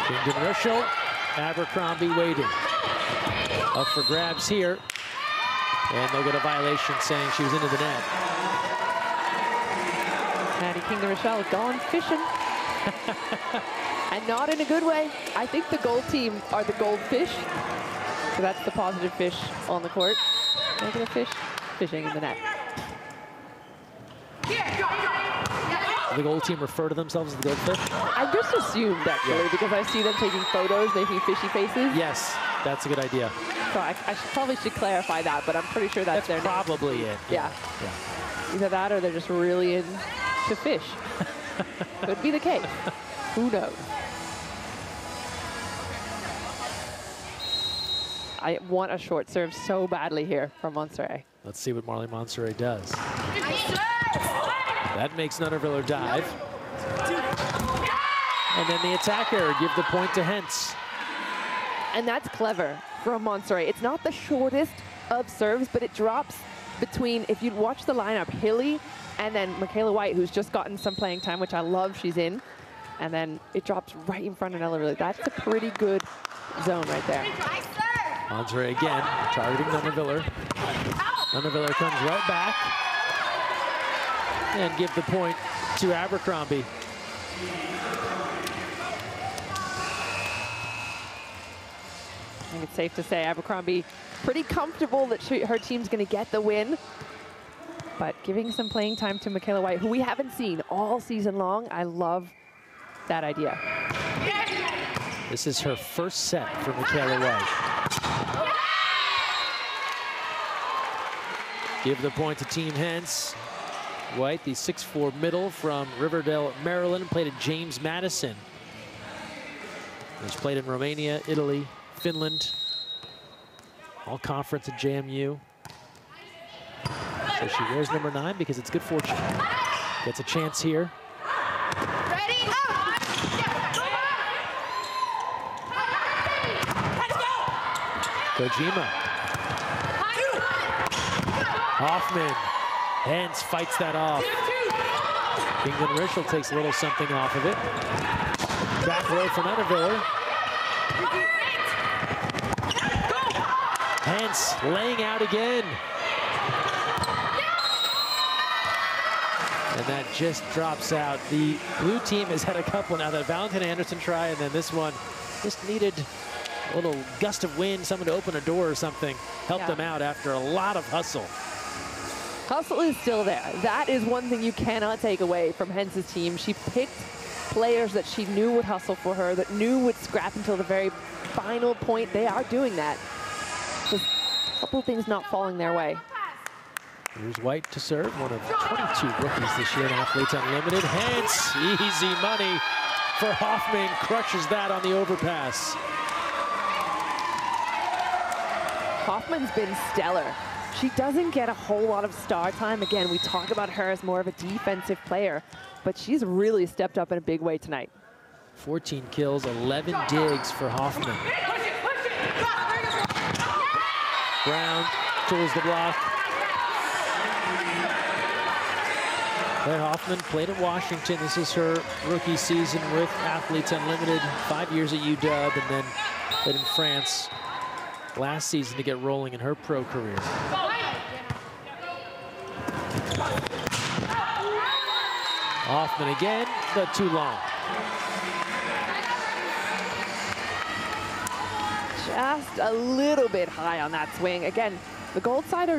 [SPEAKER 1] Kingdon Rischel, Abercrombie waiting. Up for grabs here. And they'll get a violation saying she was into the net.
[SPEAKER 2] Maddie Kingdon Rischel gone fishing. And not in a good way. I think the gold team are the gold fish. So that's the positive fish on the court. Negative fish, fishing in the net.
[SPEAKER 1] The gold team refer to themselves as the goldfish?
[SPEAKER 2] I just assumed, actually, because I see them taking photos, making fishy faces.
[SPEAKER 1] Yes, that's a good idea.
[SPEAKER 2] So I probably should clarify that, but I'm pretty sure that's their name.
[SPEAKER 1] Probably it.
[SPEAKER 2] Yeah. Either that or they're just really into fish. Could be the case. Who knows? I want a short serve so badly here from Monserrat.
[SPEAKER 1] Let's see what Marley Monserrat does. That makes Nunaviller dive. And then the attacker give the point to Hentz.
[SPEAKER 2] And that's clever from Monserrat. It's not the shortest of serves, but it drops between, if you'd watch the lineup, Hilly and then Michaela White, who's just gotten some playing time, which I love she's in. And then it drops right in front of Nunaviller. That's a pretty good zone right there.
[SPEAKER 1] Monserrat again, targeting Nunaviller. Nunaviller comes right back. And give the point to Abercrombie.
[SPEAKER 2] I think it's safe to say Abercrombie pretty comfortable that her team's going to get the win. But giving some playing time to Michaela White, who we haven't seen all season long, I love that idea.
[SPEAKER 1] This is her first set for Michaela White. Give the point to Team Hentz. White, the 6'4" middle from Riverdale, Maryland, played at James Madison. He's played in Romania, Italy, Finland, all conference at JMU. So she wears number 9 because it's good fortune. Gets a chance here.
[SPEAKER 10] Ready?
[SPEAKER 1] Kojima. Hoffman. Hentz fights that off. Kingdon Rischel takes a little something off of it. Back row for Nunaviller. Hentz laying out again. And that just drops out. The blue team has had a couple now. That Valentin Anderson try, and then this one just needed a little gust of wind, someone to open a door or something, help them out after a lot of hustle.
[SPEAKER 2] Hustle is still there. That is one thing you cannot take away from Hence's team. She picked players that she knew would hustle for her, that knew would scrap until the very final point. They are doing that. Just a couple of things not falling their way.
[SPEAKER 1] Here's White to serve, one of 22 rookies this year in Athletes Unlimited. Hentz, easy money. for Hoffman, crushes that on the overpass.
[SPEAKER 2] Hoffman's been stellar. She doesn't get a whole lot of star time. Again, we talk about her as more of a defensive player, but she's really stepped up in a big way tonight.
[SPEAKER 1] 14 kills, 11 digs for Hoffman. Brown tools the block. Claire Hoffman played at Washington. This is her rookie season with Athletes Unlimited. 5 years at UW, and then played in France last season to get rolling in her pro career. Hoffman again, but too long.
[SPEAKER 2] Just a little bit high on that swing. Again, the gold side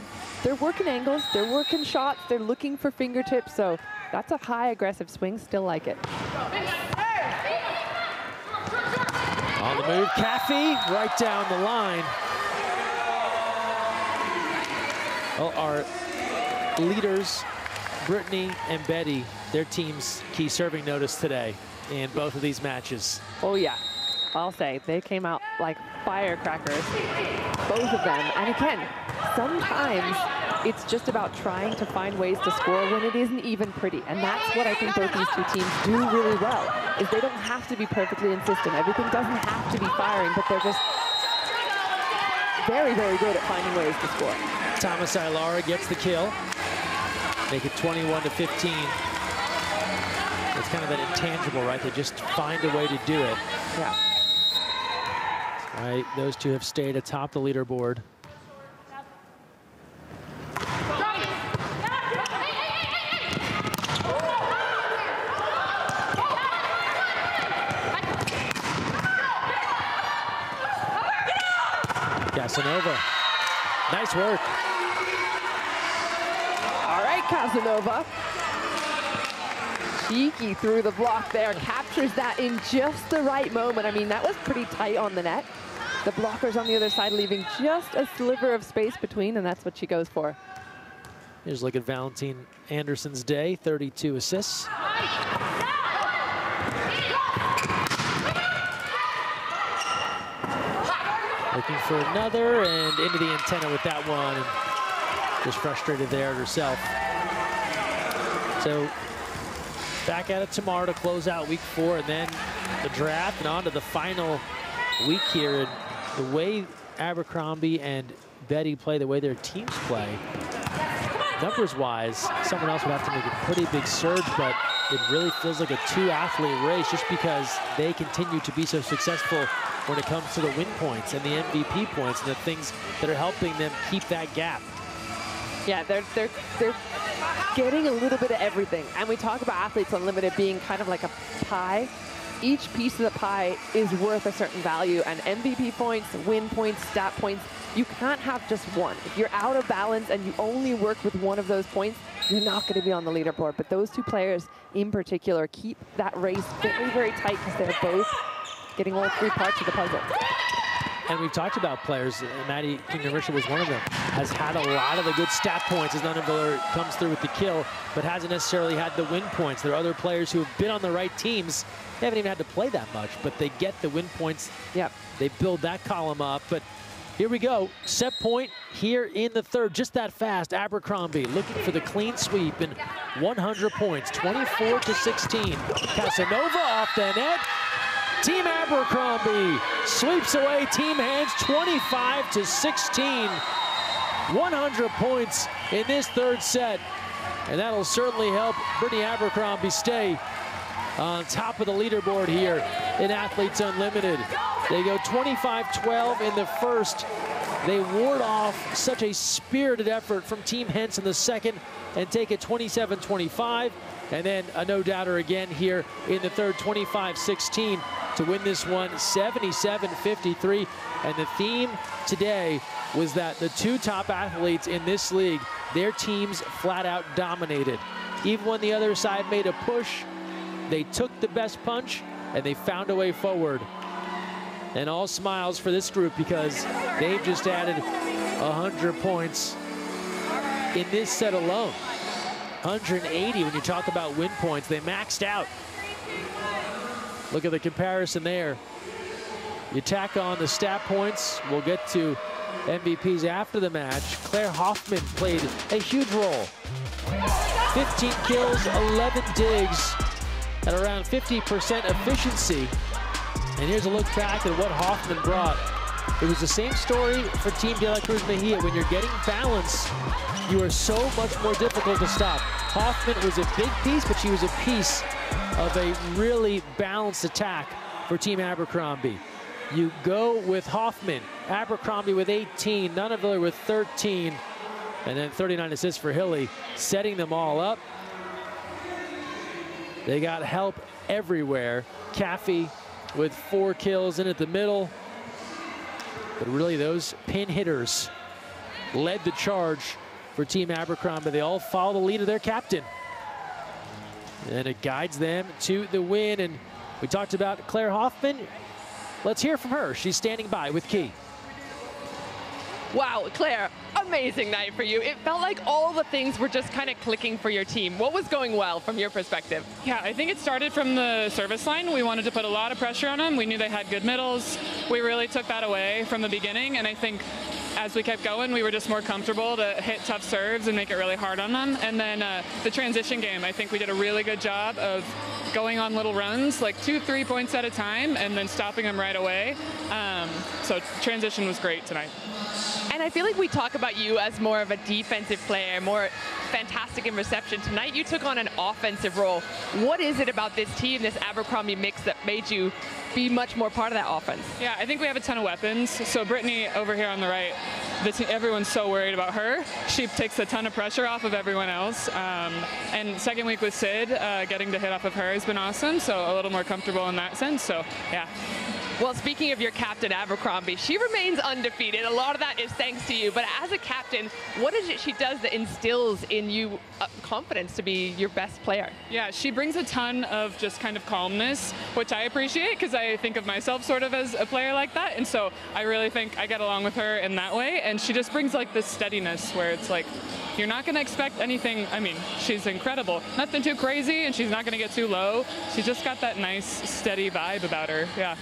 [SPEAKER 2] they're working angles, they're working shots, they're looking for fingertips, so that's a high aggressive swing, still like it.
[SPEAKER 1] On the move, Caffey, right down the line. Well, our leaders, Brittany and Betty, their team's key serving notice today in both of these matches.
[SPEAKER 2] Oh yeah, I'll say, they came out like firecrackers, both of them. And again, sometimes it's just about trying to find ways to score when it isn't even pretty. And that's what I think both these two teams do really well, is they don't have to be perfectly insistent. Everything doesn't have to be firing, but they're just very, very good at finding ways to score.
[SPEAKER 1] Thomas Ilara gets the kill. Make it 21-15. It's kind of that intangible, right? They just find a way to do it.
[SPEAKER 2] Yeah.
[SPEAKER 1] Right, those two have stayed atop the leaderboard. Casanova, nice work.
[SPEAKER 2] All right, Casanova. Cheeky through the block there, captures that in just the right moment. I mean, that was pretty tight on the net. The blocker's on the other side, leaving just a sliver of space between, and that's what she goes for.
[SPEAKER 1] Here's a look at Valentine Anderson's day, 32 assists. Looking for another, and into the antenna with that one, and just frustrated there herself. So back at it tomorrow to close out week 4, and then the draft, and on to the final week here. And the way Abercrombie and Betty play, the way their teams play, numbers-wise, someone else would have to make a pretty big surge, but it really feels like a two-athlete race just because they continue to be so successful when it comes to the win points and the MVP points and the things that are helping them keep that gap.
[SPEAKER 2] Yeah, they're getting a little bit of everything. And we talk about Athletes Unlimited being kind of like a pie. Each piece of the pie is worth a certain value, and MVP points, win points, stat points, you can't have just one. If you're out of balance and you only work with one of those points, you're not going to be on the leaderboard. But those two players in particular keep that race very, very tight because they're both getting all 3 parts of the puzzle.
[SPEAKER 1] And we've talked about players, Maddie Kingdom-Richard was one of them, has had a lot of the good stat points as Nunneveller comes through with the kill, but hasn't necessarily had the win points. There are other players who have been on the right teams. They haven't even had to play that much, but they get the win points.
[SPEAKER 2] Yep.
[SPEAKER 1] They build that column up, but here we go. Set point here in the third, just that fast. Abercrombie looking for the clean sweep and 100 points, 24-16. Casanova off the net. Team Abercrombie sweeps away Team Hands 25-16. 100 points in this third set. And that'll certainly help Brittany Abercrombie stay on top of the leaderboard here in Athletes Unlimited. They go 25-12 in the first. They ward off such a spirited effort from Team Hens in the second and take it 27-25. And then a no-doubter again here in the third, 25-16 to win this one, 77-53. And the theme today was that the two top athletes in this league, their teams flat out dominated. Even when the other side made a push, they took the best punch and they found a way forward. And all smiles for this group because they've just added 100 points in this set alone. 180 when you talk about win points. They maxed out. Look at the comparison there. You tack on the stat points. We'll get to MVPs after the match. Claire Hoffman played a huge role. 15 kills, 11 digs, at around 50% efficiency. And here's a look back at what Hoffman brought. It was the same story for Team De La Cruz Mejia. When you're getting balance, you are so much more difficult to stop. Hoffman was a big piece, but she was a piece of a really balanced attack for Team Abercrombie. You go with Hoffman, Abercrombie with 18, Nunaviller with 13, and then 39 assists for Hilly, setting them all up. They got help everywhere. Caffey with 4 kills in at the middle. But really those pin hitters led the charge for Team Abercrombie. They all follow the lead of their captain. And it guides them to the win. And we talked about Claire Hoffman. Let's hear from her. She's standing by with Key.
[SPEAKER 2] Wow, Claire, amazing night for you. It felt like all the things were just kind of clicking for your team. What was going well from your perspective?
[SPEAKER 6] Yeah, I think it started from the service line. We wanted to put a lot of pressure on them. We knew they had good middles. We really took that away from the beginning, and I think as we kept going, we were just more comfortable to hit tough serves and make it really hard on them. And then the transition game, I think we did a really good job of going on little runs, like 2-3 points at a time, and then stopping them right away. So transition was great tonight.
[SPEAKER 2] And I feel like we talk about you as more of a defensive player, more fantastic in reception. Tonight you took on an offensive role. What is it about this team, this Abercrombie mix, that made you be much more part of that offense?
[SPEAKER 6] Yeah, I think we have a ton of weapons. So Brittany over here on the right, everyone's so worried about her. She takes a ton of pressure off of everyone else. And second week with Sid, getting to hit off of her has been awesome. So a little more comfortable in that sense. So yeah.
[SPEAKER 2] Well, speaking of your captain, Abercrombie, she remains undefeated. A lot of that is thanks to you. But as a captain, what is it she does that instills in you confidence to be your best player?
[SPEAKER 6] Yeah, she brings a ton of just kind of calmness, which I appreciate because I think of myself sort of as a player like that. And so I really think I get along with her in that way. And she just brings like this steadiness where it's like, you're not going to expect anything. I mean, she's incredible. Nothing too crazy, and she's not going to get too low. She's just got that nice, steady vibe about her. Yeah.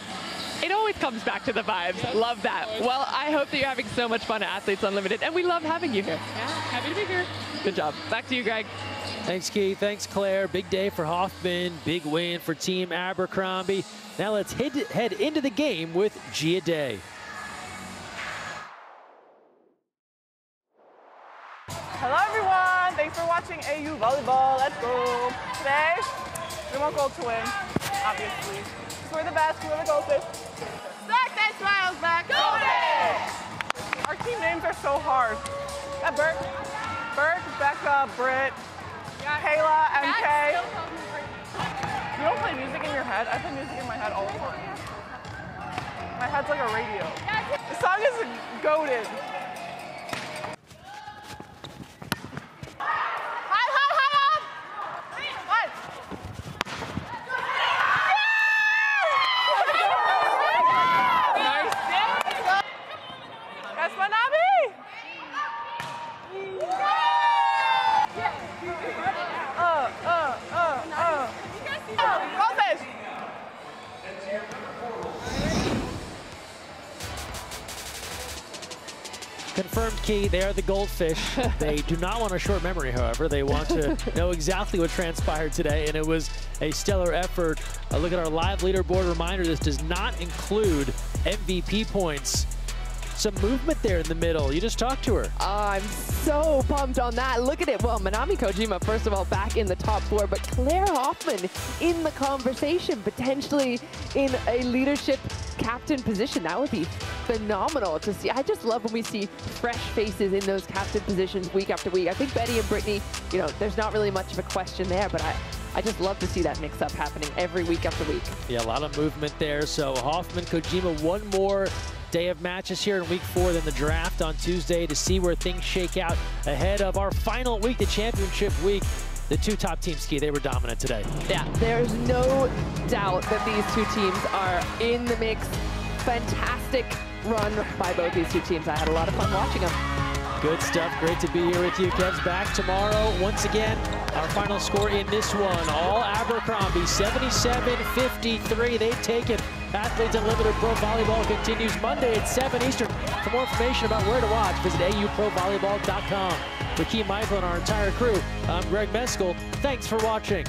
[SPEAKER 2] It always comes back to the vibes. Love that. Well, I hope that you're having so much fun at Athletes Unlimited, and we love having you here.
[SPEAKER 6] Yeah, happy to be here.
[SPEAKER 2] Good job. Back to you, Greg.
[SPEAKER 1] Thanks, Keith. Thanks, Claire. Big day for Hoffman. Big win for Team Abercrombie. Now let's head into the game with Gia Day.
[SPEAKER 12] Hello, everyone. Thanks for watching AU Volleyball. Let's go. Today, we want gold to win, obviously. We're the best. Whoever goes this.
[SPEAKER 10] Stack that smiles back. Go ahead.
[SPEAKER 12] Our team names are so hard. That Burke, Becca, Britt, Kayla, MK. You don't play music in your head? I play music in my head all the time. My head's like a radio. The song is goated.
[SPEAKER 1] Confirmed, Key, they are the goldfish. They do not want a short memory, however. They want to know exactly what transpired today, and it was a stellar effort. Look at our live leaderboard reminder. This does not include MVP points. Some movement there in the middle. You just talked to her.
[SPEAKER 2] I'm so pumped on that. Look at it. Well, Manami Kojima, first of all, back in the top 4, but Claire Hoffman in the conversation, potentially in a leadership captain position. That would be phenomenal to see. I just love when we see fresh faces in those captain positions week after week. I think Betty and Brittany, you know, there's not really much of a question there, but I just love to see that mix-up happening every week after week.
[SPEAKER 1] Yeah, a lot of movement there. So Hoffman, Kojima, one more day of matches here in week 4 than the draft on Tuesday to see where things shake out ahead of our final week, the championship week. The 2 top teams, Ski, they were dominant today.
[SPEAKER 2] Yeah, there's no doubt that these 2 teams are in the mix. Fantastic run by both these 2 teams. I had a lot of fun watching them.
[SPEAKER 1] Good stuff. Great to be here with you. Kev's back tomorrow. Once again, our final score in this one, all Abercrombie, 77-53. They've taken. Athletes Unlimited Pro Volleyball continues Monday at 7 Eastern. For more information about where to watch, visit auprovolleyball.com. For Key Michael and our entire crew, I'm Greg Meskel. Thanks for watching.